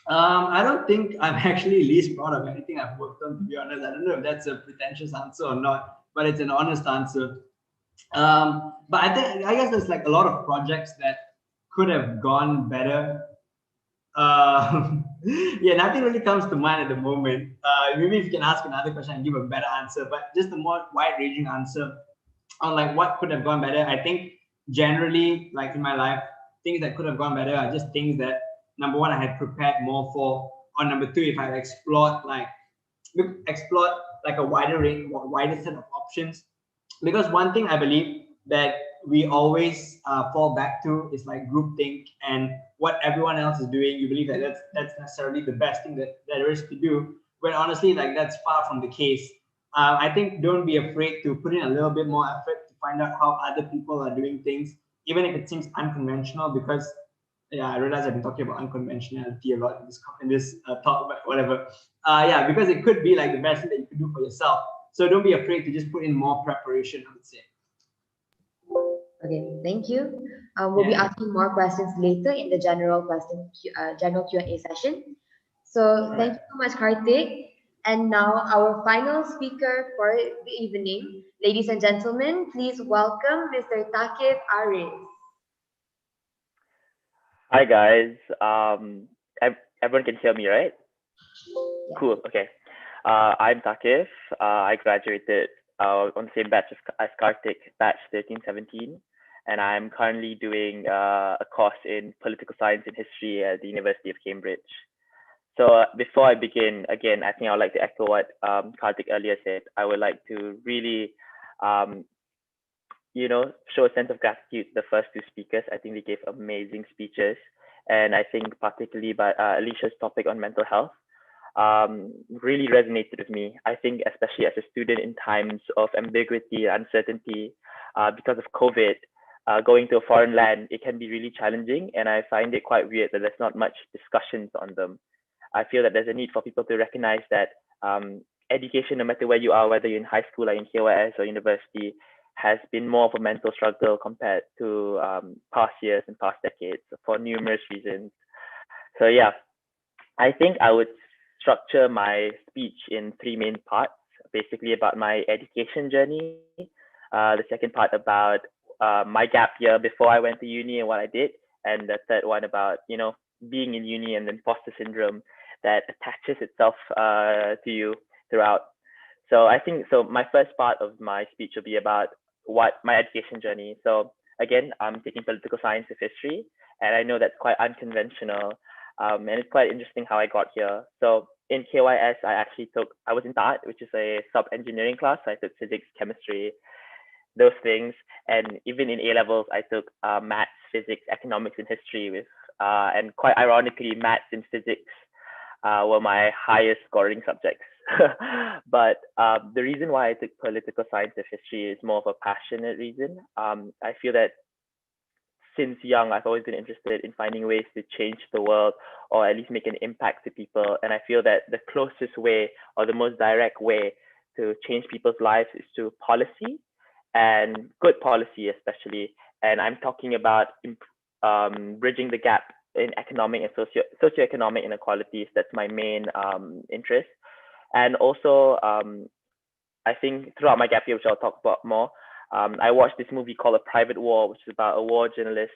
I don't think I'm actually least proud of anything I've worked on, to be honest. I don't know if that's a pretentious answer or not, but it's an honest answer. But I guess there's like a lot of projects that could have gone better. Yeah, nothing really comes to mind at the moment. Maybe if you can ask another question and give a better answer, but just a more wide-ranging answer on like what could have gone better. I think generally, like in my life, things that could have gone better are just things that, number one, I had prepared more for, or number two, if I had explored like a wider set of options. Because one thing I believe that we always fall back to is like groupthink, and what everyone else is doing, you believe that that's necessarily the best thing that there is to do, when honestly, like, that's far from the case. I think don't be afraid to put in a little bit more effort to find out how other people are doing things, even if it seems unconventional. Because yeah, I realize I've been talking about unconventionality a lot in this talk, but whatever. Yeah, because it could be like the best thing that you could do for yourself. So don't be afraid to just put in more preparation, I would say. Okay, thank you. We'll be asking more questions later in the general Q&A session. So thank you so much, Kaartik. And now our final speaker for the evening, ladies and gentlemen, please welcome Mr. Thaqif Aris. Hi guys. Everyone can hear me, right? Yeah. Cool. Okay. I'm Thaqif. I graduated on the same batch as Kaartik, batch 1317, and I'm currently doing a course in political science and history at the University of Cambridge. So before I begin, again, I think I would like to echo what Kaartik earlier said. I would like to really, show a sense of gratitude to the first two speakers. I think they gave amazing speeches. And I think particularly by Alicia's topic on mental health really resonated with me. I think especially as a student in times of ambiguity, uncertainty, because of COVID, going to a foreign land, it can be really challenging. And I find it quite weird that there's not much discussions on them. I feel that there's a need for people to recognize that education, no matter where you are, whether you're in high school or in KYS or university, has been more of a mental struggle compared to past years and past decades for numerous reasons. So yeah, I think I would structure my speech in three main parts, basically about my education journey, the second part about my gap year before I went to uni and what I did, and the third one about, being in uni and the imposter syndrome that attaches itself to you throughout. So I think, my first part of my speech will be about what my education journey. So again, I'm taking political science with history, and I know that's quite unconventional, and it's quite interesting how I got here. So in KYS, I was in art, which is a sub-engineering class. So I took physics, chemistry, those things. And even in A-levels, I took maths, physics, economics, and history with, and quite ironically, maths and physics were my highest scoring subjects. But the reason why I took political science and history is more of a passionate reason. I feel that since young, I've always been interested in finding ways to change the world, or at least make an impact to people. And I feel that the closest way, or the most direct way to change people's lives, is through policy, and good policy especially. And I'm talking about bridging the gap in economic and socioeconomic inequalities. That's my main interest. And also, I think throughout my gap year, which I'll talk about more, I watched this movie called A Private War, which is about a war journalist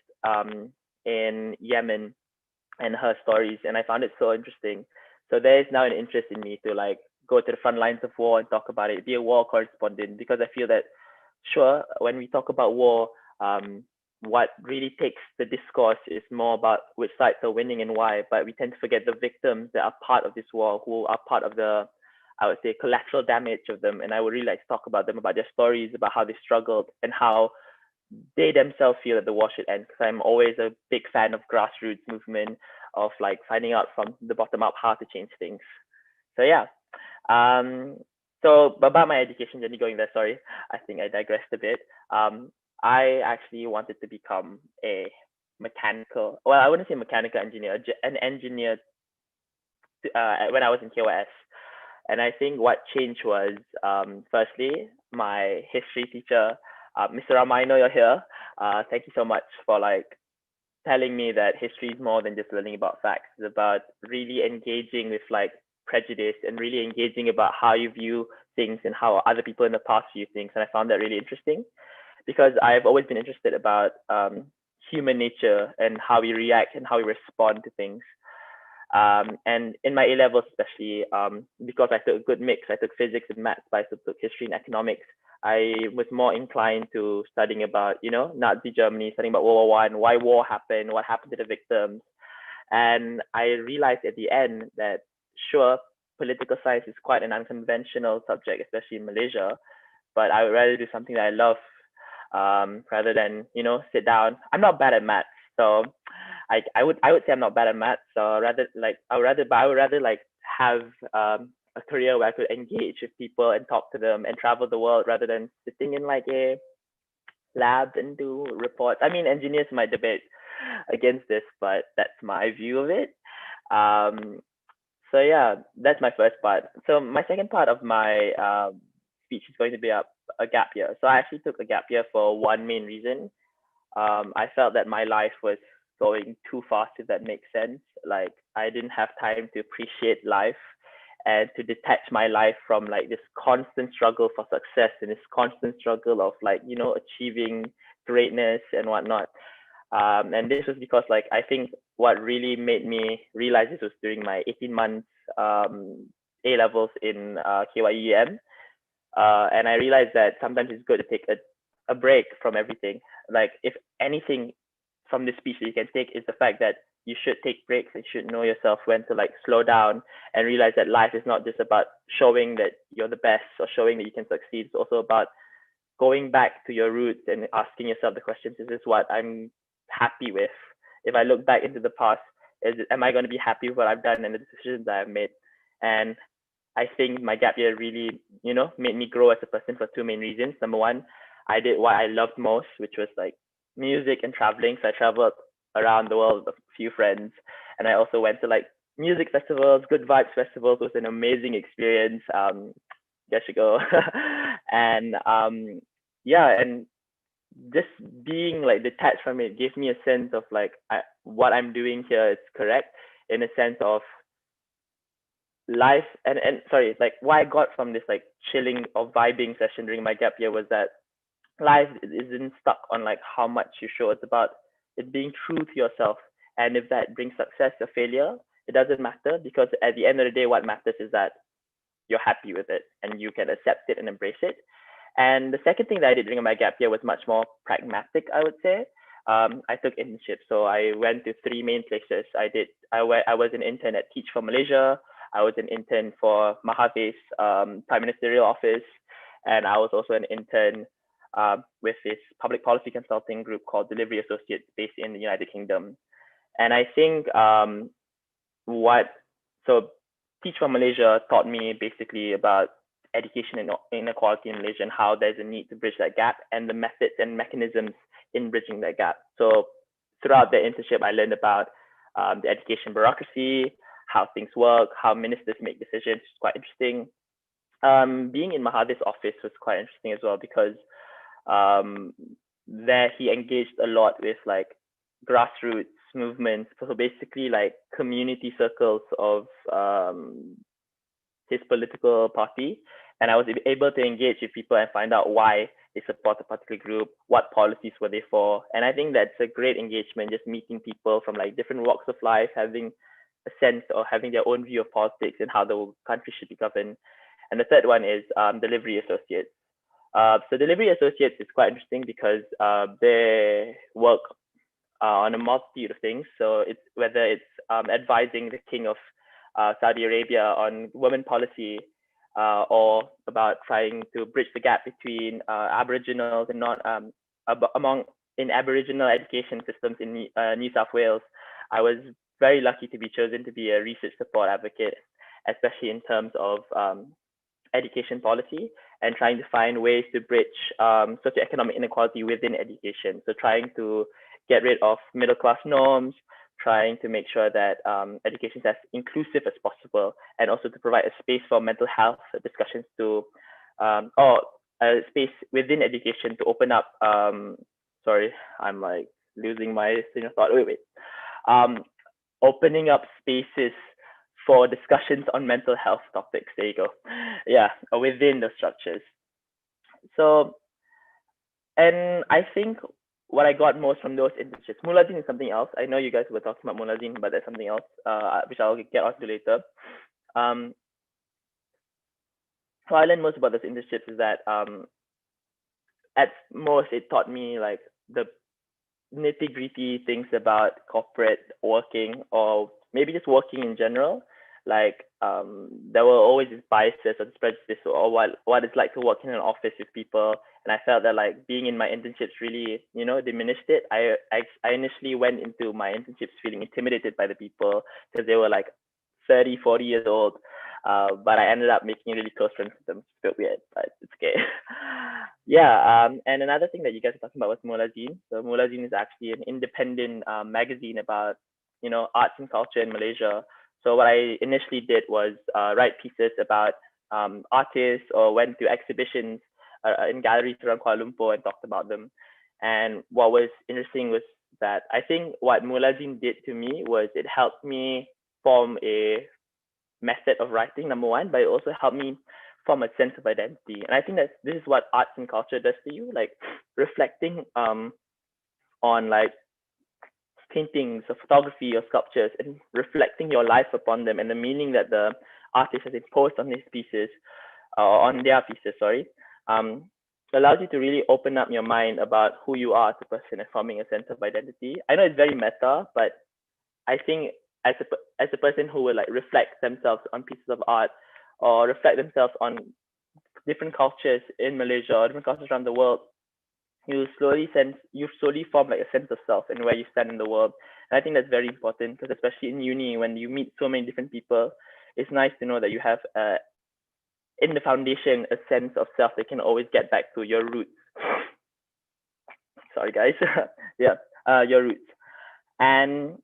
in Yemen and her stories. And I found it so interesting. So there is now an interest in me to like go to the front lines of war and talk about it, be a war correspondent, because I feel that, sure, when we talk about war, what really takes the discourse is more about which sides are winning and why, but we tend to forget the victims that are part of this war, who are part of the, I would say, collateral damage of them. And I would really like to talk about them, about their stories, about how they struggled and how they themselves feel that the war should end. Because I'm always a big fan of grassroots movement, of like finding out from the bottom up how to change things. So yeah. So about my education journey going there, sorry, I think I digressed a bit. I actually wanted to become a mechanical, well, I wouldn't say mechanical engineer, an engineer when I was in KYS. And I think what changed was, firstly, my history teacher, Mr. Ramayano, you're here. Thank you so much for like telling me that history is more than just learning about facts. It's about really engaging with like prejudice and really engaging about how you view things and how other people in the past view things. And I found that really interesting, because I've always been interested about human nature and how we react and how we respond to things. And in my A levels, especially, because I took a good mix, I took physics and maths, but I also took history and economics. I was more inclined to studying about, Nazi Germany, studying about World War One, why war happened, what happened to the victims. And I realized at the end that, sure, political science is quite an unconventional subject, especially in Malaysia, but I would rather do something that I love, rather than, sit down. I'm not bad at maths, so I would say I'm not bad at maths. So I would rather like have a career where I could engage with people and talk to them and travel the world rather than sitting in like a lab and do reports. I mean, engineers might debate against this, but that's my view of it. Um, so yeah, that's my first part. So my second part of my speech is going to be a gap year. So I actually took a gap year for one main reason. I felt that my life was going too fast, if that makes sense. Like I didn't have time to appreciate life and to detach my life from like this constant struggle for success and this constant struggle of like, achieving greatness and whatnot. And this was because like I think what really made me realize this was during my 18 months A levels in KYEM. And I realized that sometimes it's good to take a break from everything. Like if anything from this speech that you can take is the fact that you should take breaks and you should know yourself when to like slow down and realize that life is not just about showing that you're the best or showing that you can succeed. It's also about going back to your roots and asking yourself the questions, is this what I'm happy with? If I look back into the past, am I going to be happy with what I've done and the decisions that I've made? And I think my gap year really, made me grow as a person for two main reasons. Number one, I did what I loved most, which was like music and traveling. So I traveled around the world with a few friends, and I also went to like music festivals, good vibes festivals. It was an amazing experience. There you go. And yeah, and just being like detached from it gave me a sense of like what I'm doing here is correct, in a sense of life. And sorry, like what I got from this like chilling or vibing session during my gap year was that life isn't stuck on like how much you show. It's about it being true to yourself. And if that brings success or failure, it doesn't matter, because at the end of the day, what matters is that you're happy with it and you can accept it and embrace it. And the second thing that I did during my gap year was much more pragmatic, I would say. I took internships. So I went to three main places. I was an intern at Teach for Malaysia. I was an intern for Mahathir's Prime Ministerial Office. And I was also an intern with this public policy consulting group called Delivery Associates based in the United Kingdom. And I think so Teach for Malaysia taught me basically about education and inequality in Malaysia and how there's a need to bridge that gap and the methods and mechanisms in bridging that gap. So throughout the internship, I learned about the education bureaucracy, how things work, how ministers make decisions. It's quite interesting. Being in Mahathir's office was quite interesting as well, because there he engaged a lot with like grassroots movements, so basically like community circles of his political party. And I was able to engage with people and find out why they support a particular group, what policies were they for. And I think that's a great engagement, just meeting people from like different walks of life, having a sense or having their own view of politics and how the country should be governed. And the third one is Delivery Associates. So Delivery Associates is quite interesting because they work on a multitude of things. So it's whether it's advising the king of Saudi Arabia on women policy, or about trying to bridge the gap between Aboriginals and not in Aboriginal education systems in New South Wales. I was very lucky to be chosen to be a research support advocate, especially in terms of education policy and trying to find ways to bridge socioeconomic inequality within education. So trying to get rid of middle class norms, trying to make sure that education is as inclusive as possible, and also to provide a space for mental health discussions or a space within education to open up. Sorry, I'm like losing my train of thought. Wait. Opening up spaces for discussions on mental health topics. There you go. Yeah, within the structures. So, and I think what I got most from those internships, Mulazine is something else. I know you guys were talking about Mulazine, but there's something else, which I'll get onto later. So I learned most about those internships is that at most it taught me like the nitty gritty things about corporate working, or maybe just working in general. Like there were always these biases or prejudices, or what it's like to work in an office with people. And I felt that like being in my internships really, diminished it. I initially went into my internships feeling intimidated by the people because they were like 30, 40 years old. But I ended up making really close friends with them. It's a bit weird, but it's okay. Yeah. And another thing that you guys are talking about was Mulazine. So Mulazine is actually an independent magazine about, arts and culture in Malaysia. So what I initially did was write pieces about artists, or went to exhibitions in galleries around Kuala Lumpur and talked about them. And what was interesting was that I think what Mulazine did to me was it helped me form a method of writing, number one, but it also helped me form a sense of identity. And I think that this is what arts and culture does to you, like reflecting on like paintings or photography or sculptures and reflecting your life upon them and the meaning that the artist has imposed on his pieces, on their pieces, allows you to really open up your mind about who you are as a person and forming a sense of identity. I know it's very meta, but I think as a person who will like reflect themselves on pieces of art, or reflect themselves on different cultures in Malaysia or different cultures around the world, you slowly form like a sense of self and where you stand in the world. And I think that's very important, because especially in uni, when you meet so many different people, it's nice to know that you have in the foundation a sense of self that can always get back to your roots. Sorry guys. Yeah, your roots. And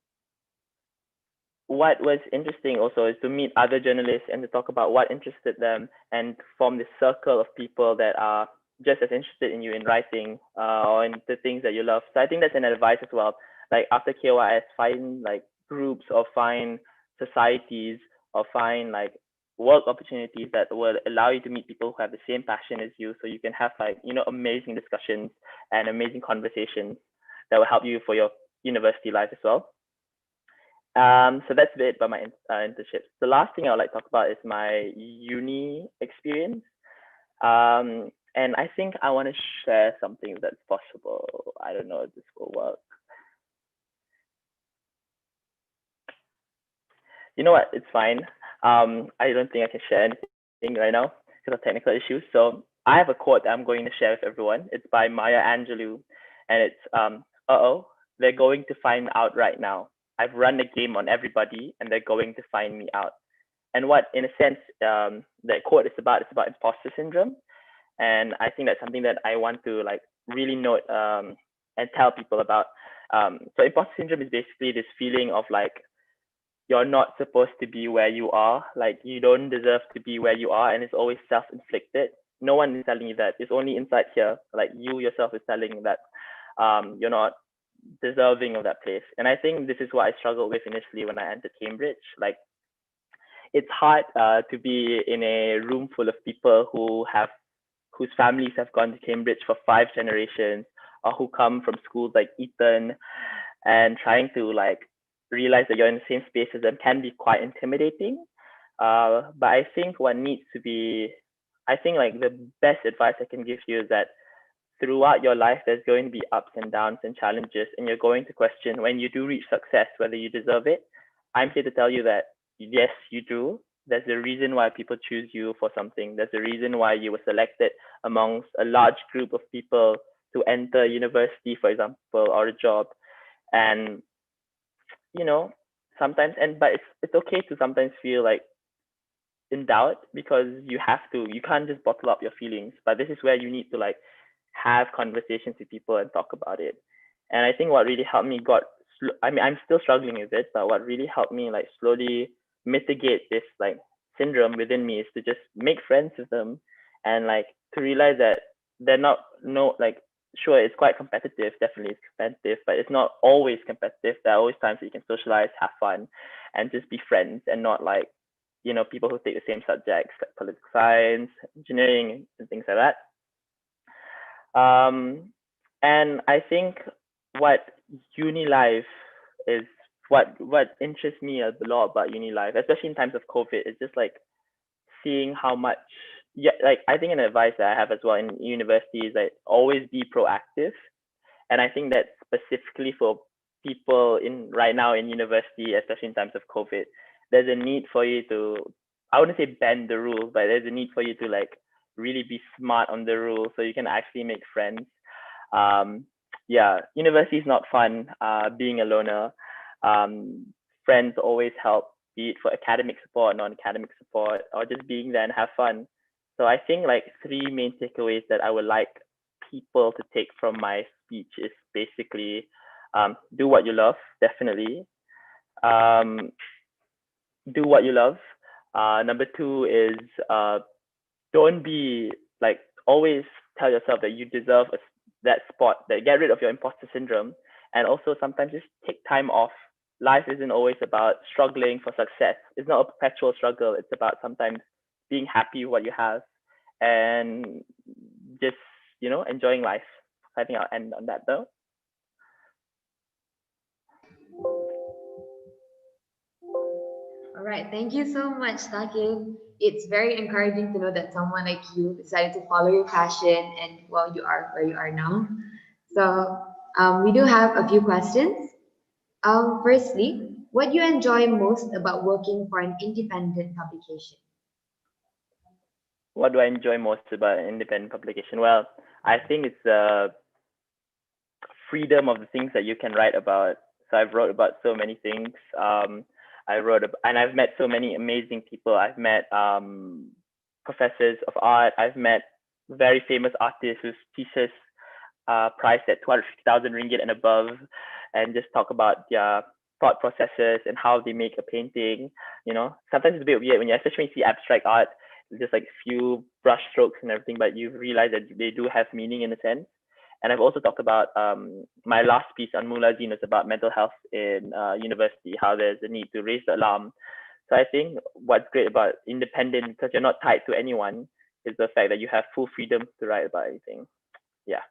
what was interesting also is to meet other journalists and to talk about what interested them and form this circle of people that are just as interested in you in writing or in the things that you love. So I think that's an advice as well. Like after KYS, find like groups or find societies or find like work opportunities that will allow you to meet people who have the same passion as you, so you can have like, amazing discussions and amazing conversations that will help you for your university life as well. So that's a bit about my internships. The last thing I would like to talk about is my uni experience. And I think I want to share something that's possible. I don't know if this will work. You know what? It's fine. I don't think I can share anything right now because of technical issues. So I have a quote that I'm going to share with everyone. It's by Maya Angelou, and it's, they're going to find out right now. I've run the game on everybody, and they're going to find me out. And what, in a sense, that quote is about imposter syndrome. And I think that's something that I want to like really note and tell people about. So imposter syndrome is basically this feeling of like you're not supposed to be where you are, like you don't deserve to be where you are, and it's always self-inflicted. No one is telling you that. It's only inside here, like you yourself is telling that you're not deserving of that place. And I think this is what I struggled with initially when I entered Cambridge. Like it's hard to be in a room full of people whose families have gone to Cambridge for 5 generations, or who come from schools like Eton, and trying to like realize that you're in the same space as them can be quite intimidating. But I think what needs to be, I think like the best advice I can give you is that throughout your life, there's going to be ups and downs and challenges, and you're going to question when you do reach success, whether you deserve it. I'm here to tell you that yes, you do. There's a reason why people choose you for something. There's a reason why you were selected amongst a large group of people to enter university, for example, or a job. And, sometimes, but it's okay to sometimes feel like in doubt, because you can't just bottle up your feelings. But this is where you need to like have conversations with people and talk about it. And I think what really helped me I'm still struggling with it, but what really helped me like slowly mitigate this like syndrome within me is to just make friends with them, and like to realize that they're not sure, it's quite competitive, definitely it's competitive, but it's not always competitive. There are always times that you can socialize, have fun, and just be friends, and not like people who take the same subjects like political science, engineering, and things like that. And I think what uni life is, what interests me a lot about uni life, especially in times of COVID, is just like seeing how much, yeah, like I think an advice that I have as well in university is like always be proactive. And I think that specifically for people in right now in university, especially in times of COVID, there's a need for you to, I wouldn't say bend the rules, but there's a need for you to like really be smart on the rules so you can actually make friends. um yeah, university is not fun. Being a loner, um friends always help, be it for academic support, non-academic support, or just being there and have fun. So I think like three main takeaways that I would like people to take from my speech is basically, do what you love, definitely. um do what you love. Number two is, don't be like, always tell yourself that you deserve that spot, that get rid of your imposter syndrome. And also sometimes just take time off. Life isn't always about struggling for success. It's not a perpetual struggle. It's about sometimes being happy with what you have and just, enjoying life. I think I'll end on that though. All right, thank you so much, Thaqif. It's very encouraging to know that someone like you decided to follow your passion and well, you are where you are now. So we do have a few questions. Firstly, what do you enjoy most about working for an independent publication? What do I enjoy most about an independent publication? Well, I think it's the freedom of the things that you can write about. So I've wrote about so many things. And I've met so many amazing people. I've met professors of art. I've met very famous artists whose thesis priced at 250,000 ringgit and above, and just talk about their thought processes and how they make a painting. Sometimes it's a bit weird when especially when you see abstract art, just like few brush strokes and everything, but you realize that they do have meaning in a sense. And I've also talked about my last piece on Mulazine is about mental health in university, how there's a need to raise the alarm. So I think what's great about independent, because you're not tied to anyone, is the fact that you have full freedom to write about anything. Yeah.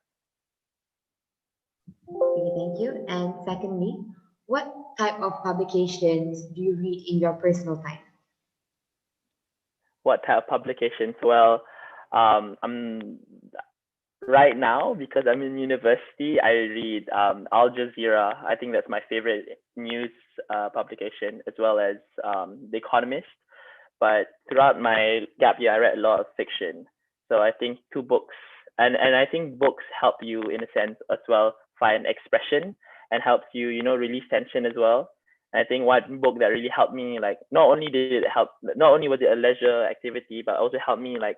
Okay, thank you. And secondly, what type of publications do you read in your personal time? What type of publications? Well, I'm right now, because I'm in university, I read Al Jazeera. I think that's my favorite news publication, as well as The Economist. But throughout my gap year, I read a lot of fiction. So I think two books, and I think books help you in a sense as well find expression and helps you, release tension as well. And I think one book that really helped me, like, not only was it a leisure activity, but also helped me like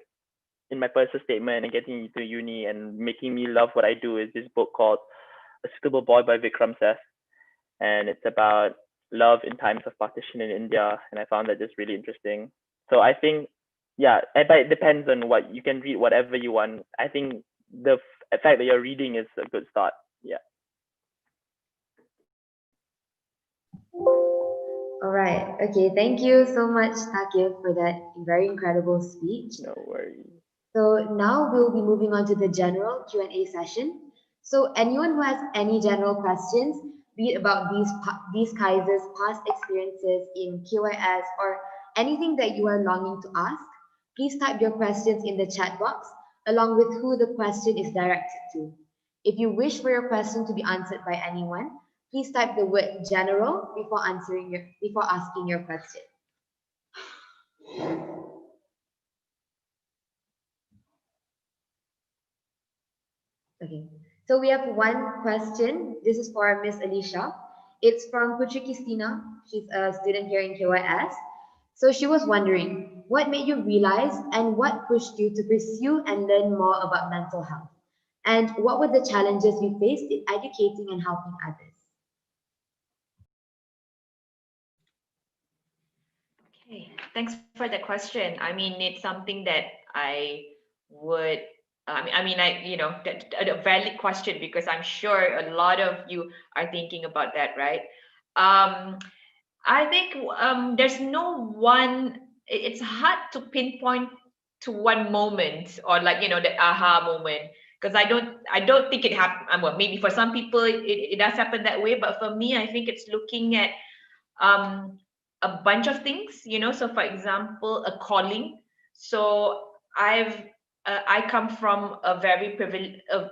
in my personal statement and getting into uni and making me love what I do, is this book called A Suitable Boy by Vikram Seth. And it's about love in times of partition in India. And I found that just really interesting. So I think, yeah, but it depends on what you can read, whatever you want. I think the fact that you're reading is a good start. Yeah. All right. Okay. Thank you so much, Thaqif, for that very incredible speech. No worries. So now we'll be moving on to the general Q&A session. So anyone who has any general questions, be it about these KYSERs past experiences in KYS or anything that you are longing to ask, please type your questions in the chat box along with who the question is directed to. If you wish for your question to be answered by anyone, please type the word general before asking your question. Okay, so we have one question. This is for Miss Alicia. It's from Putri Christina. She's a student here in KYS. So she was wondering, what made you realize and what pushed you to pursue and learn more about mental health? And what were the challenges you faced in educating and helping others? Okay, thanks for the question. I mean, it's something that I would, a valid question, because I'm sure a lot of you are thinking about that, right? I think there's no one, it's hard to pinpoint to one moment or like, the aha moment. Because I don't think it happened. Well, maybe for some people it does happen that way, but for me, I think it's looking at a bunch of things, you know. So for example, a calling. So I come from a very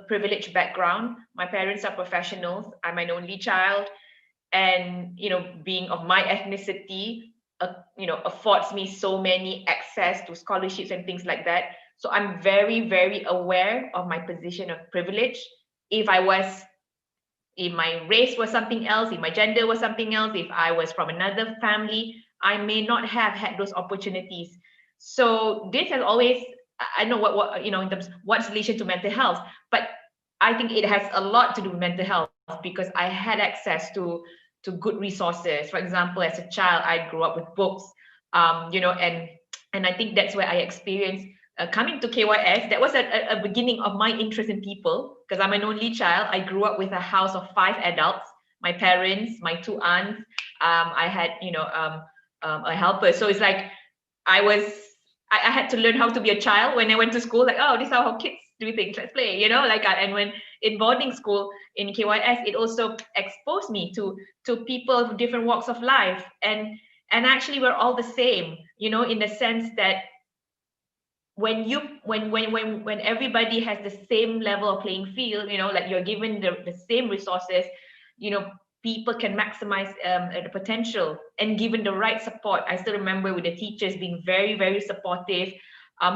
privileged background. My parents are professionals. I'm an only child, and you know, being of my ethnicity, you know, affords me so many access to scholarships and things like that. So I'm very, very aware of my position of privilege. If my race was something else, if my gender was something else, if I was from another family, I may not have had those opportunities. So this has always, I know what you know, in terms of what's relation to mental health, but I think it has a lot to do with mental health because I had access to good resources. For example, as a child, I grew up with books, you know, and I think that's where I experienced coming to KYS. That was a beginning of my interest in people because I'm an only child. I grew up with a house of 5 adults, my parents, my 2 aunts. I had, you know, a helper. So it's like I had to learn how to be a child when I went to school. Like, oh, this is how kids do things. Let's play, you know, like. And when in boarding school in KYS, it also exposed me to people of different walks of life, and actually we're all the same, you know, in the sense that when everybody has the same level of playing field, you know, like you're given the same resources, you know, people can maximize the potential, and given the right support. I still remember with the teachers being very, very supportive,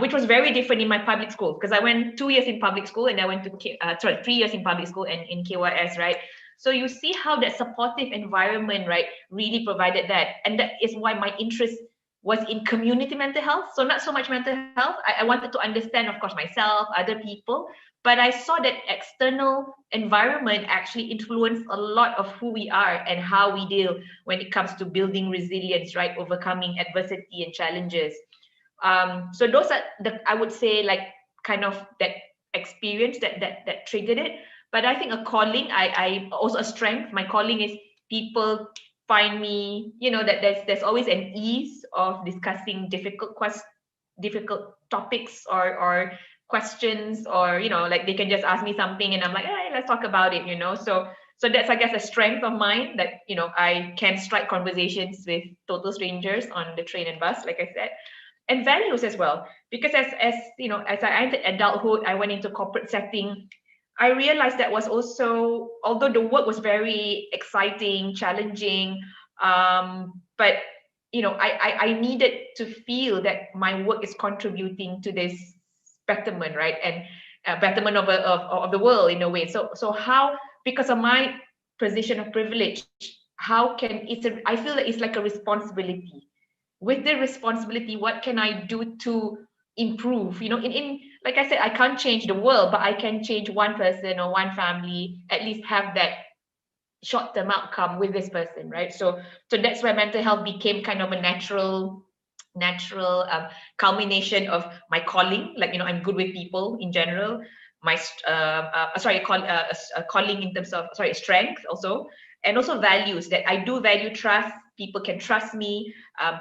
which was very different in my public school because I went 2 years in public school and I went to 3 years in public school and in KYS, right? So you see how that supportive environment, right, really provided that. And that is why my interest was in community mental health. So not so much mental health. I wanted to understand, of course, myself, other people, but I saw that external environment actually influenced a lot of who we are and how we deal when it comes to building resilience, right? Overcoming adversity and challenges. So those are I would say, like, kind of that experience that triggered it. But I think a calling, I also a strength. My calling is people find me, you know, that there's always an ease of discussing difficult topics or questions, or, you know, like they can just ask me something and I'm like, hey, let's talk about it, you know. So that's, I guess, a strength of mine, that, you know, I can strike conversations with total strangers on the train and bus, like I said. And values as well, because as you know, as I entered adulthood, I went into corporate setting. I realized that was also, although the work was very exciting, challenging, but you know, I needed to feel that my work is contributing to this betterment, right, and betterment of the world in a way. So how, because of my position of privilege, how can I feel that it's like a responsibility. With the responsibility, what can I do to improve? You know, in like I said, I can't change the world, but I can change one person or one family, at least have that short-term outcome with this person, right? So that's where mental health became kind of a natural culmination of my calling. Like, you know, I'm good with people in general. My calling in terms of strength also, and also values, that I do value trust. People can trust me,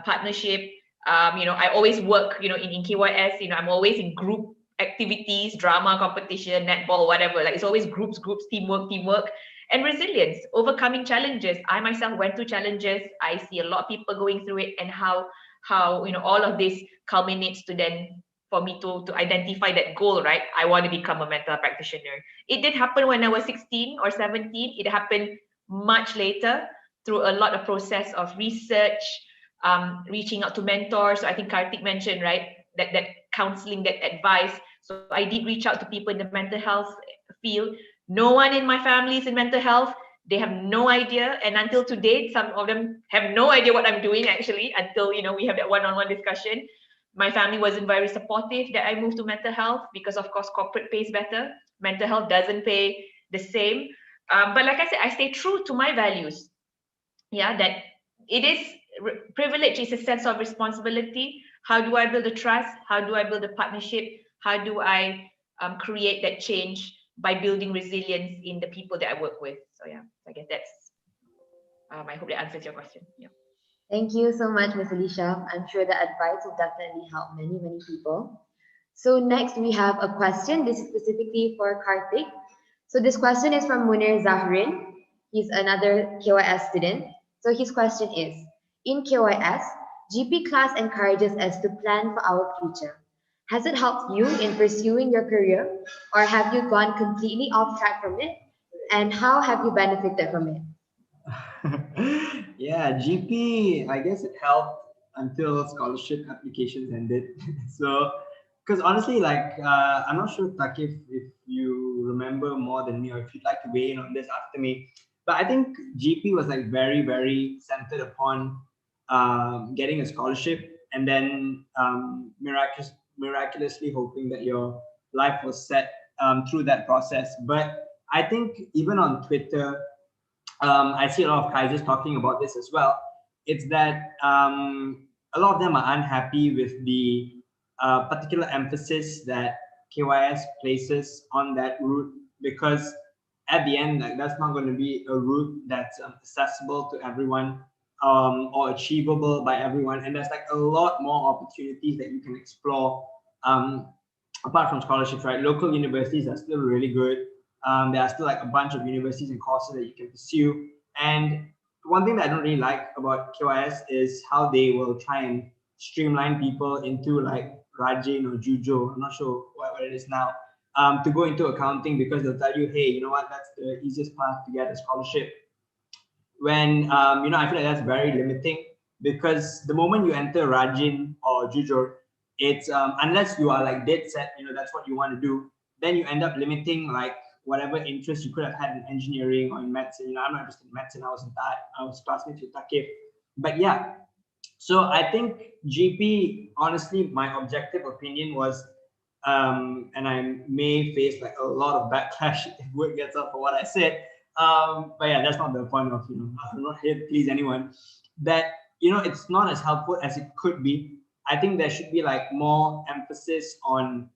partnership. You know, I always work, you know, in KYS, you know, I'm always in group activities, drama competition, netball, whatever. Like, it's always groups, teamwork, and resilience, overcoming challenges. I myself went through challenges. I see a lot of people going through it, and how you know, all of this culminates to then for me to identify that goal, right? I want to become a mental practitioner. It did happen when I was 16 or 17. It happened much later through a lot of process of research, reaching out to mentors. So I think Kaartik mentioned, right, that counseling, that advice. So I did reach out to people in the mental health field. No one in my family is in mental health. They have no idea, and until today, some of them have no idea what I'm doing, actually, until, you know, we have that one-on-one discussion. My family wasn't very supportive that I moved to mental health because, of course, corporate pays better. Mental health doesn't pay the same. But like I said, I stay true to my values. Yeah, that it is privilege is a sense of responsibility. How do I build a trust? How do I build a partnership? How do I create that change by building resilience in the people that I work with? So yeah, I guess that's, I hope that answers your question. Yeah. Thank you so much, Ms. Alicia. I'm sure the advice will definitely help many, many people. So next we have a question. This is specifically for Karthik. So this question is from Munir Zahrin. He's another KYS student. So his question is, in KYS, GP class encourages us to plan for our future. Has it helped you in pursuing your career, or have you gone completely off track from it? And how have you benefited from it? Yeah, GP, I guess it helped until scholarship applications ended. So, because honestly, like, I'm not sure, Thaqif, if you remember more than me or if you'd like to weigh in on this after me, but I think GP was like very, very centered upon getting a scholarship and then miraculously hoping that your life was set through that process. But I think even on Twitter, I see a lot of KYSERs talking about this as well. It's that a lot of them are unhappy with the particular emphasis that KYS places on that route, because at the end, like, that's not going to be a route that's accessible to everyone or achievable by everyone. And there's like a lot more opportunities that you can explore apart from scholarships, right? Local universities are still really good. There are still like a bunch of universities and courses that you can pursue. And one thing that I don't really like about KYS is how they will try and streamline people into like Rajin or Jujo. I'm not sure what it is now. To go into accounting, because they'll tell you, hey, you know what, that's the easiest path to get a scholarship. When I feel like that's very limiting, because the moment you enter Rajin or Jujo, it's unless you are like dead set, that's what you want to do, then you end up limiting like whatever interest you could have had in engineering or in medicine. I'm not interested in medicine. I was in that. I was classmates with Thaqif. But yeah, so I think GP, honestly, my objective opinion was, and I may face like a lot of backlash if word gets up for what I said. But yeah, that's not the point of, I'm not here to please anyone. That, it's not as helpful as it could be. I think there should be like more emphasis on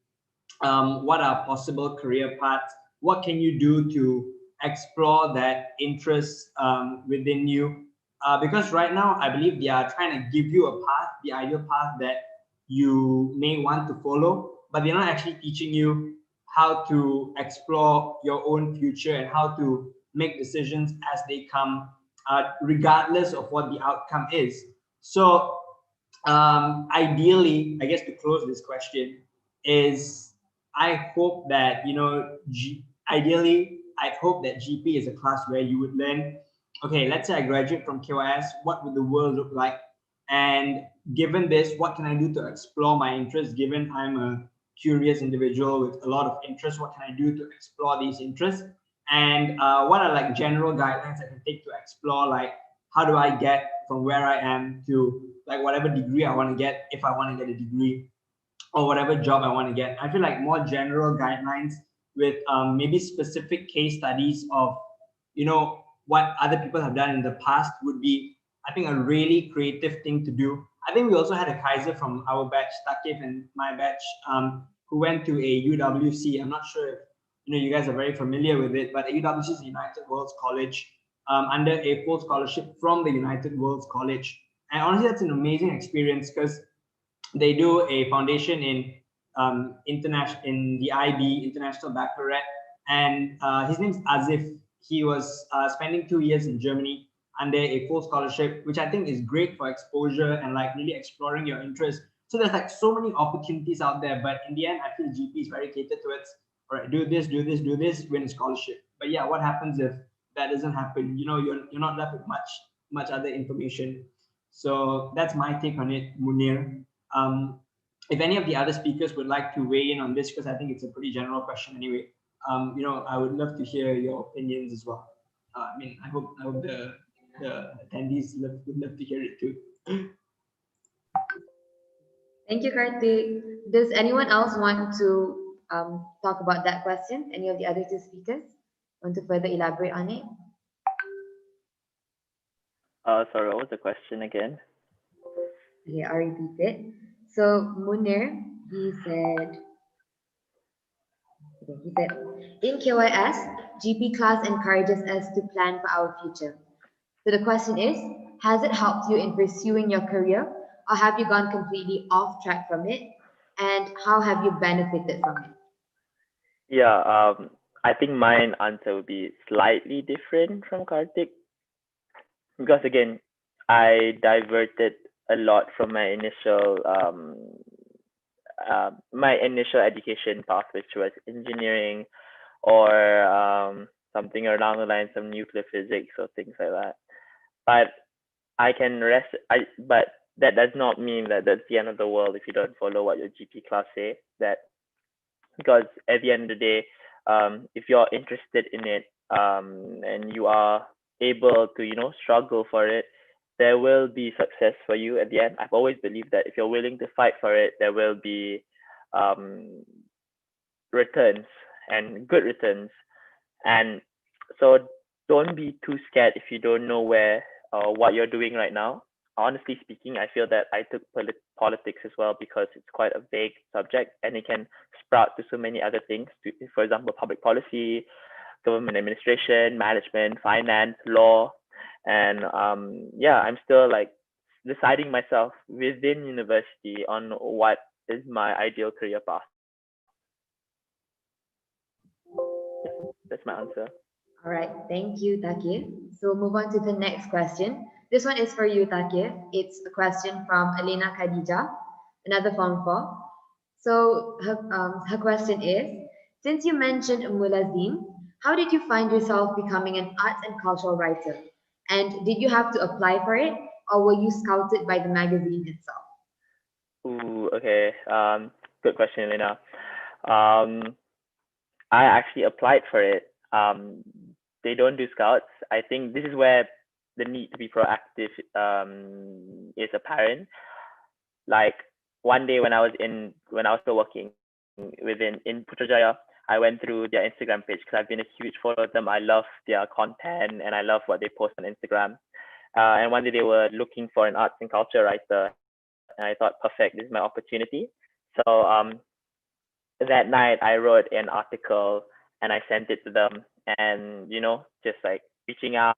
what are possible career paths. What can you do to explore that interest within you? Because right now, I believe they are trying to give you a path, the ideal path that you may want to follow, but they're not actually teaching you how to explore your own future and how to make decisions as they come, regardless of what the outcome is. So ideally, I guess to close this question is, I hope that, ideally, I hope that GP is a class where you would learn, okay, let's say I graduate from KYS, what would the world look like? And given this, what can I do to explore my interests? Given I'm a curious individual with a lot of interests, what can I do to explore these interests? And what are like general guidelines I can take to explore, like, how do I get from where I am to like whatever degree I want to get, if I want to get a degree, or whatever job I want to get. I feel like more general guidelines with maybe specific case studies of, what other people have done in the past would be, I think, a really creative thing to do. I think we also had a KYSER from our batch, Thaqif and my batch, who went to a UWC. I'm not sure if you guys are very familiar with it, but a UWC is the United Worlds College, under a full scholarship from the United Worlds College. And honestly, that's an amazing experience, because they do a foundation in the IB, International Baccalaureate, and his name's Azif. He was spending 2 years in Germany under a full scholarship, which I think is great for exposure and like really exploring your interests. So there's like so many opportunities out there, but in the end, I feel GP is very catered to it. All right, do this, win a scholarship. But yeah, what happens if that doesn't happen? You're not left with much other information. So that's my take on it, Munir. If any of the other speakers would like to weigh in on this, because I think it's a pretty general question anyway, I would love to hear your opinions as well. I hope the attendees would love to hear it too. Thank you, Karthik. Does anyone else want to talk about that question? Any of the other two speakers want to further elaborate on it? Sorry, what was the question again? Okay, I'll repeat it. So Munir, he said, in KYS, GP class encourages us to plan for our future. So the question is, has it helped you in pursuing your career, or have you gone completely off track from it? and how have you benefited from it? Yeah, I think mine answer would be slightly different from Kartik because again, I diverted a lot from my initial education path, which was engineering or something along the lines of nuclear physics or things like that. But I can rest. But that does not mean that that's the end of the world if you don't follow what your GP class say. That because at the end of the day, if you're interested in it, and you are able to struggle for it, there will be success for you at the end. I've always believed that if you're willing to fight for it, there will be um, returns and good returns. And so don't be too scared if you don't know where or what you're doing right now. Honestly speaking, I feel that I took politics as well because it's quite a vague subject and it can sprout to so many other things. For example, public policy, government administration, management, finance, law, and yeah, I'm still like deciding myself within university on what is my ideal career path. That's my answer. All right, thank you, Thaqif. So move on to the next question. This one is for you, Thaqif. It's a question from Elena Khadija, another Form 4. So her question is, since you mentioned Mulazine, how did you find yourself becoming an arts and cultural writer? And did you have to apply for it, or were you scouted by the magazine itself? Ooh, okay. Good question, Elena. Um, I actually applied for it. They don't do scouts. I think this is where the need to be proactive is apparent. Like one day when I was still working in Putrajaya, I went through their Instagram page because I've been a huge follower of them. I love their content and I love what they post on Instagram. And one day they were looking for an arts and culture writer, and I thought, perfect, this is my opportunity. So that night I wrote an article and I sent it to them, and just like reaching out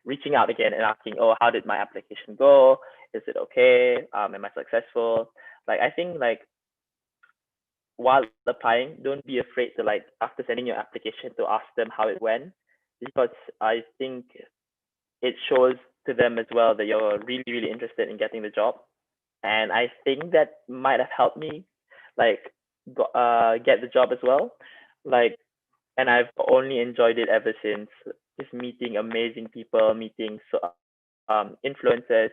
reaching out again and asking, oh, how did my application go? Is it okay? Am I successful? Like I think like while applying, don't be afraid to like after sending your application to ask them how it went, because I think it shows to them as well that you're really, really interested in getting the job. And I think that might have helped me like get the job as well. Like, and I've only enjoyed it ever since. Just meeting amazing people, meeting influencers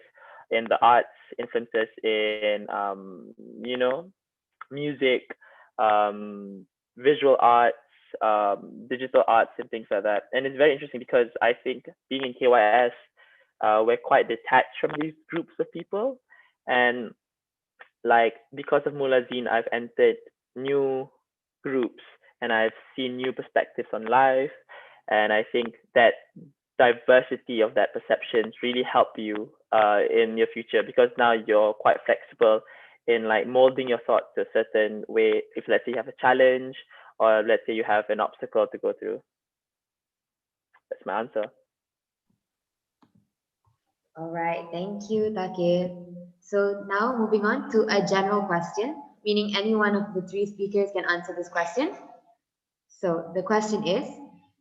in the arts, influencers in music, visual arts, digital arts, and things like that. And it's very interesting because I think being in KYS, we're quite detached from these groups of people. And like because of Mulazine, I've entered new groups and I've seen new perspectives on life. And I think that diversity of that perceptions really help you in your future, because now you're quite flexible in like molding your thoughts to a certain way. If let's say you have a challenge, or let's say you have an obstacle to go through. That's my answer. All right, thank you, Thaqif. So now moving on to a general question, meaning any one of the three speakers can answer this question. So the question is,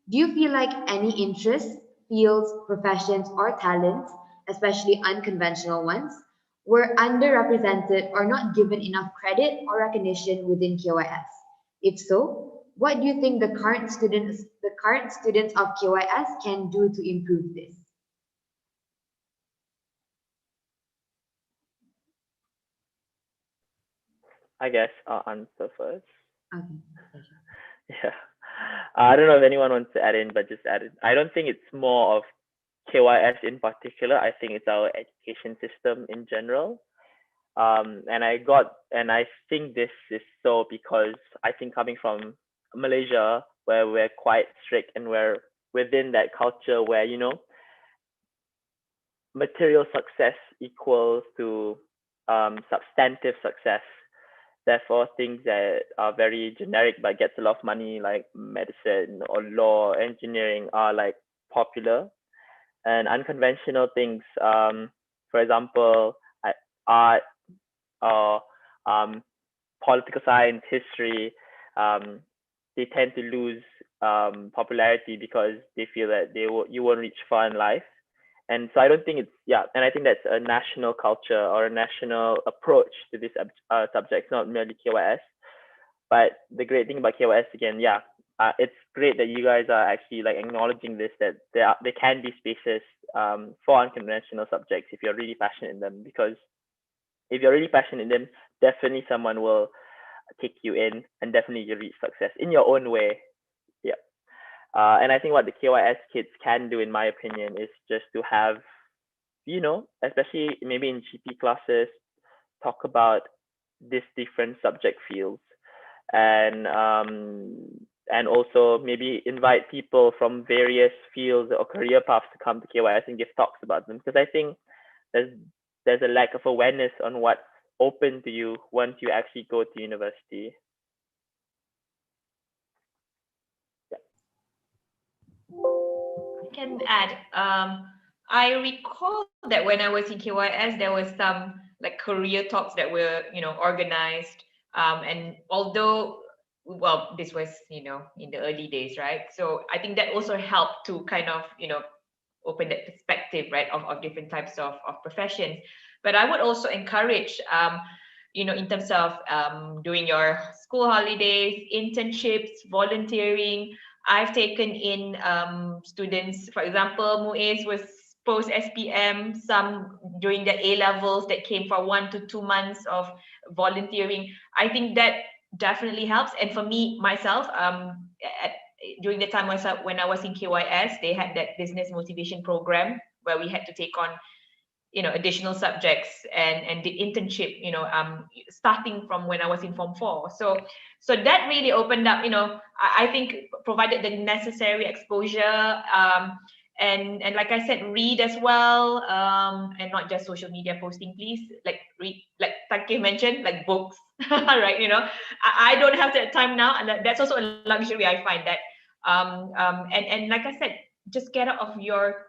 do you feel like any interests, fields, professions, or talents, especially unconventional ones, were underrepresented or not given enough credit or recognition within KYS? If so, what do you think the current students of KYS can do to improve this? I guess I'll answer first. Okay. Yeah. I don't know if anyone wants to add in, but just add it. I don't think it's more of KYS in particular. I think it's our education system in general. And I think this is so because I think coming from Malaysia, where we're quite strict and we're within that culture where, material success equals to substantive success. Therefore, things that are very generic but gets a lot of money, like medicine or law, engineering, are like popular. And unconventional things, for example, art, or political science, history, they tend to lose popularity because they feel that you won't reach far in life. And so I don't think and I think that's a national culture or a national approach to this subject, not merely KYS. But the great thing about KYS again, it's great that you guys are actually like acknowledging this, that there can be spaces for unconventional subjects if you're really passionate in them. Because if you're really passionate in them, definitely someone will take you in, and definitely you reach success in your own way. Yeah. And I think what the KYS kids can do, in my opinion, is just to have, especially maybe in GP classes, talk about these different subject fields, and also maybe invite people from various fields or career paths to come to KYS and give talks about them. Because I think there's a lack of awareness on what's open to you once you actually go to university. I can add, I recall that when I was in KYS, there was some like career talks that were, organized. And although, well, this was, in the early days, right? So I think that also helped to kind of, open that perspective, right, of different types of professions. But I would also encourage, in terms of doing your school holidays, internships, volunteering. I've taken in students, for example, Muiz was post SPM, some during the A levels that came for 1 to 2 months of volunteering. I think that definitely helps. And for me, myself, during the time when I was in KYS, they had that business motivation program where we had to take on additional subjects and the internship, starting from when I was in Form 4. So that really opened up, I think provided the necessary exposure, and like I said, read as well, and not just social media posting, please. Like read, like Thaqif mentioned, like books, right? I don't have that time now, and that's also a luxury, I find that. And like I said, just get out of your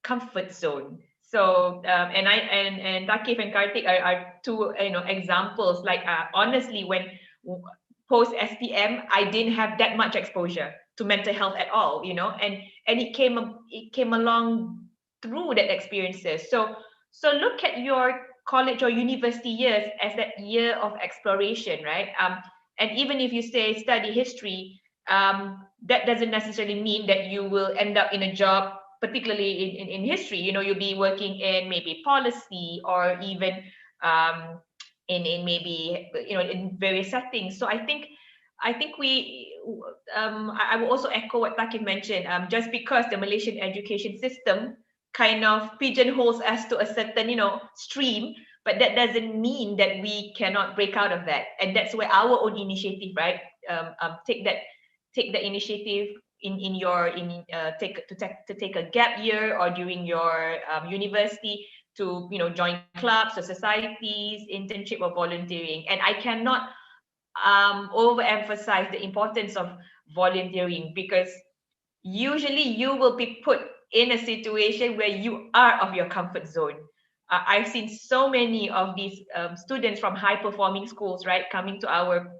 comfort zone. So and Thaqif and Kaartik are two examples. Like honestly, when post SPM, I didn't have that much exposure to mental health at all, and it came along through that experiences. So look at your college or university years as that year of exploration, right? And even if you study history, that doesn't necessarily mean that you will end up in a job, particularly in history. You'll be working in maybe policy or even in maybe in various settings. So I think we I will also echo what Thaqif mentioned. Just because the Malaysian education system kind of pigeonholes us to a certain stream, but that doesn't mean that we cannot break out of that. And that's where our own initiative, right? Take the initiative to take a gap year, or during your university, to join clubs or societies, internship or volunteering. And I cannot overemphasize the importance of volunteering, because usually you will be put in a situation where you are of your comfort zone. I've seen so many of these students from high performing schools, right, coming to our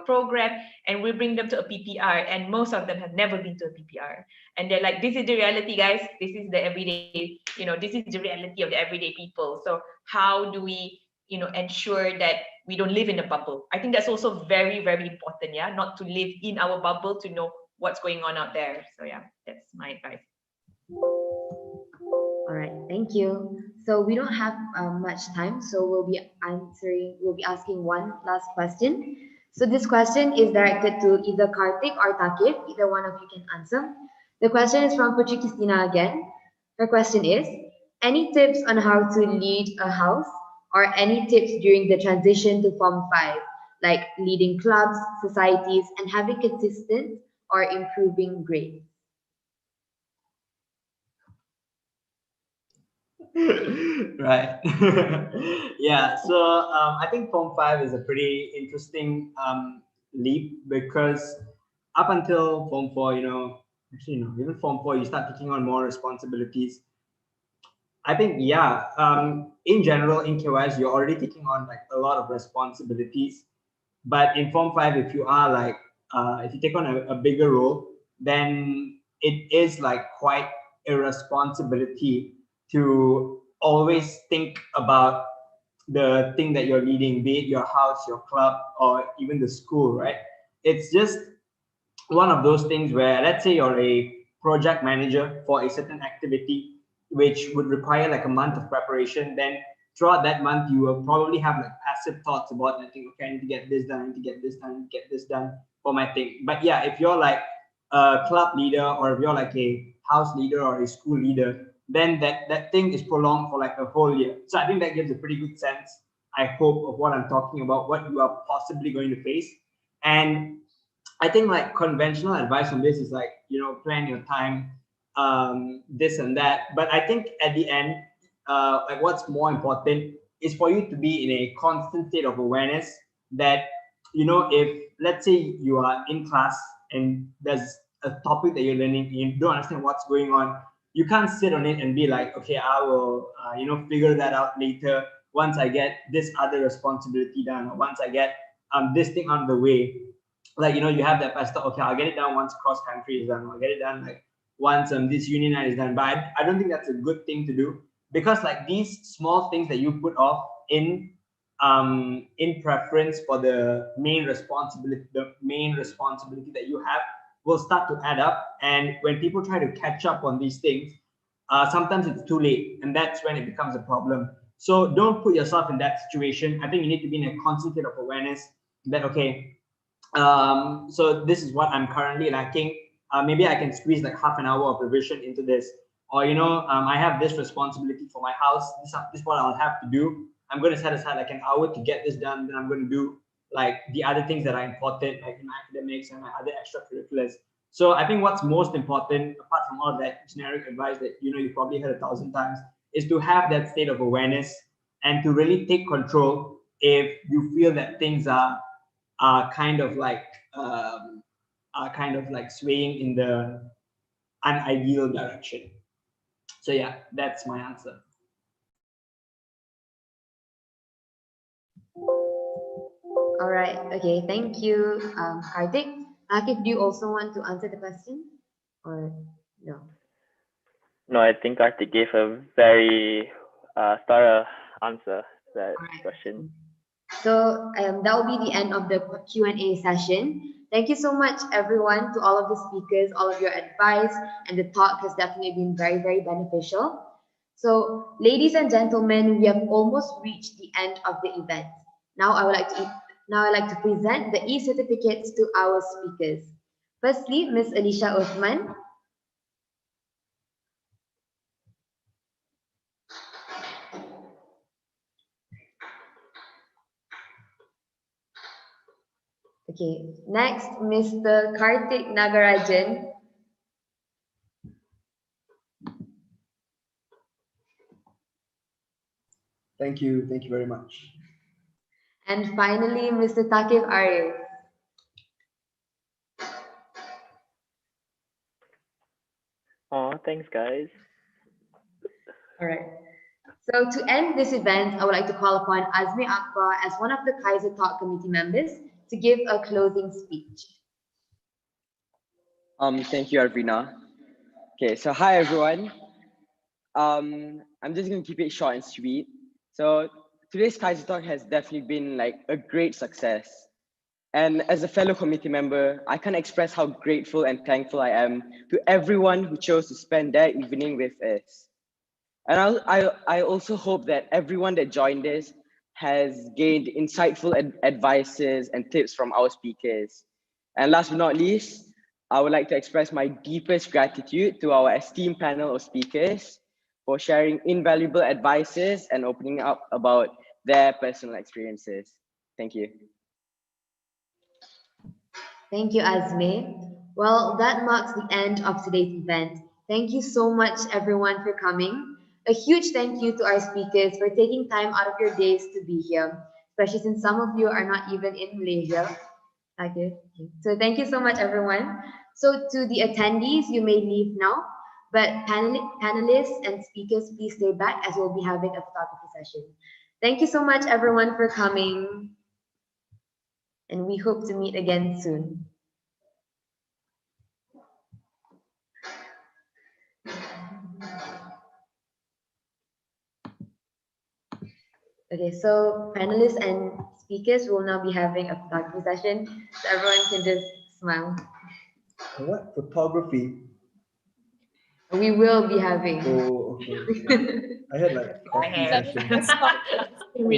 program, and we bring them to a PPR, and most of them have never been to a PPR, and they're like, this is the reality, guys. This is the everyday, this is the reality of the everyday people. So how do we ensure that we don't live in a bubble? I think that's also very, very important, not to live in our bubble, to know what's going on out there. So that's my advice. All right, thank you. So we don't have much time, so we'll be asking one last question. So this question is directed to either Kaartik or Thaqif. Either one of you can answer. The question is from Putri Christina again. Her question is, any tips on how to lead a house, or any tips during the transition to Form 5, like leading clubs, societies, and having consistent or improving grades? Right. Yeah. So I think Form 5 is a pretty interesting leap, because up until Form 4, actually, even Form 4, you start taking on more responsibilities. I think, yeah, in general, in KYS, you're already taking on like a lot of responsibilities. But in Form 5, if you are like, if you take on a bigger role, then it is like quite a responsibility to always think about the thing that you're leading, be it your house, your club, or even the school, right? It's just one of those things where, let's say you're a project manager for a certain activity which would require like a month of preparation. Then throughout that month you will probably have like passive thoughts about, I think, okay, I need to get this done, I need to get this done, I need to get this done for my thing. But yeah, if you're like a club leader, or if you're like a house leader or a school leader, then that thing is prolonged for like a whole year. So I think that gives a pretty good sense, I hope, of what I'm talking about, what you are possibly going to face. And I think like conventional advice on this is like, plan your time, this and that. But I think at the end, like what's more important is for you to be in a constant state of awareness that, if let's say you are in class and there's a topic that you're learning, you don't understand what's going on, you can't sit on it and be like, okay, I will, figure that out later once I get this other responsibility done, or once I get this thing out of the way. Like, you have that past, okay, I'll get it done once cross country is done, I'll get it done like once this union night is done. But I don't think that's a good thing to do, because like these small things that you put off in preference for the main responsibility that you have will start to add up. And when people try to catch up on these things, sometimes it's too late, and that's when it becomes a problem. So don't put yourself in that situation. I think you need to be in a constant state of awareness that, okay, so this is what I'm currently lacking. Maybe I can squeeze like half an hour of revision into this, or I have this responsibility for my house. This is what I'll have to do. I'm going to set aside like an hour to get this done. Then I'm going to do like the other things that are important, like my academics and my other extracurriculars. So I think what's most important, apart from all that generic advice that you probably heard 1,000 times, is to have that state of awareness and to really take control if you feel that things are kind of like swaying in the unideal direction. So yeah, that's my answer. All right. Okay. Thank you, Karthik. Thaqif, do you also want to answer the question, or no? No, I think Kaartik gave a very thorough answer to that question. So that will be the end of the Q&A session. Thank you so much, everyone, to all of the speakers. All of your advice and the talk has definitely been very, very beneficial. So, ladies and gentlemen, we have almost reached the end of the event. Now I would like to present the e-certificates to our speakers. Firstly, Ms. Alicia Oathman. Okay, next, Mr. Kaartik Nagarajan. Thank you very much. And finally, Mr. Thaqif Aris. Oh, thanks, guys. All right. So to end this event, I would like to call upon Azmi Akbar as one of the KYSER Talk Committee members to give a closing speech. Thank you, Arvina. Okay, so hi everyone. I'm just gonna keep it short and sweet. So today's KYSER Talk has definitely been like a great success. And as a fellow committee member, I can't express how grateful and thankful I am to everyone who chose to spend their evening with us. And I also hope that everyone that joined us has gained insightful advices and tips from our speakers. And last but not least, I would like to express my deepest gratitude to our esteemed panel of speakers for sharing invaluable advices and opening up about their personal experiences. Thank you. Thank you, Azmi. Well, that marks the end of today's event. Thank you so much, everyone, for coming. A huge thank you to our speakers for taking time out of your days to be here, especially since some of you are not even in Malaysia. Okay. So thank you so much, everyone. So to the attendees, you may leave now. But panelists and speakers, please stay back as we'll be having a photography session. Thank you so much, everyone, for coming. And we hope to meet again soon. Okay, so panelists and speakers will now be having a photography session. So everyone can just smile. What? Photography? We will be having. Oh, okay. I heard like coffee Okay. session. Real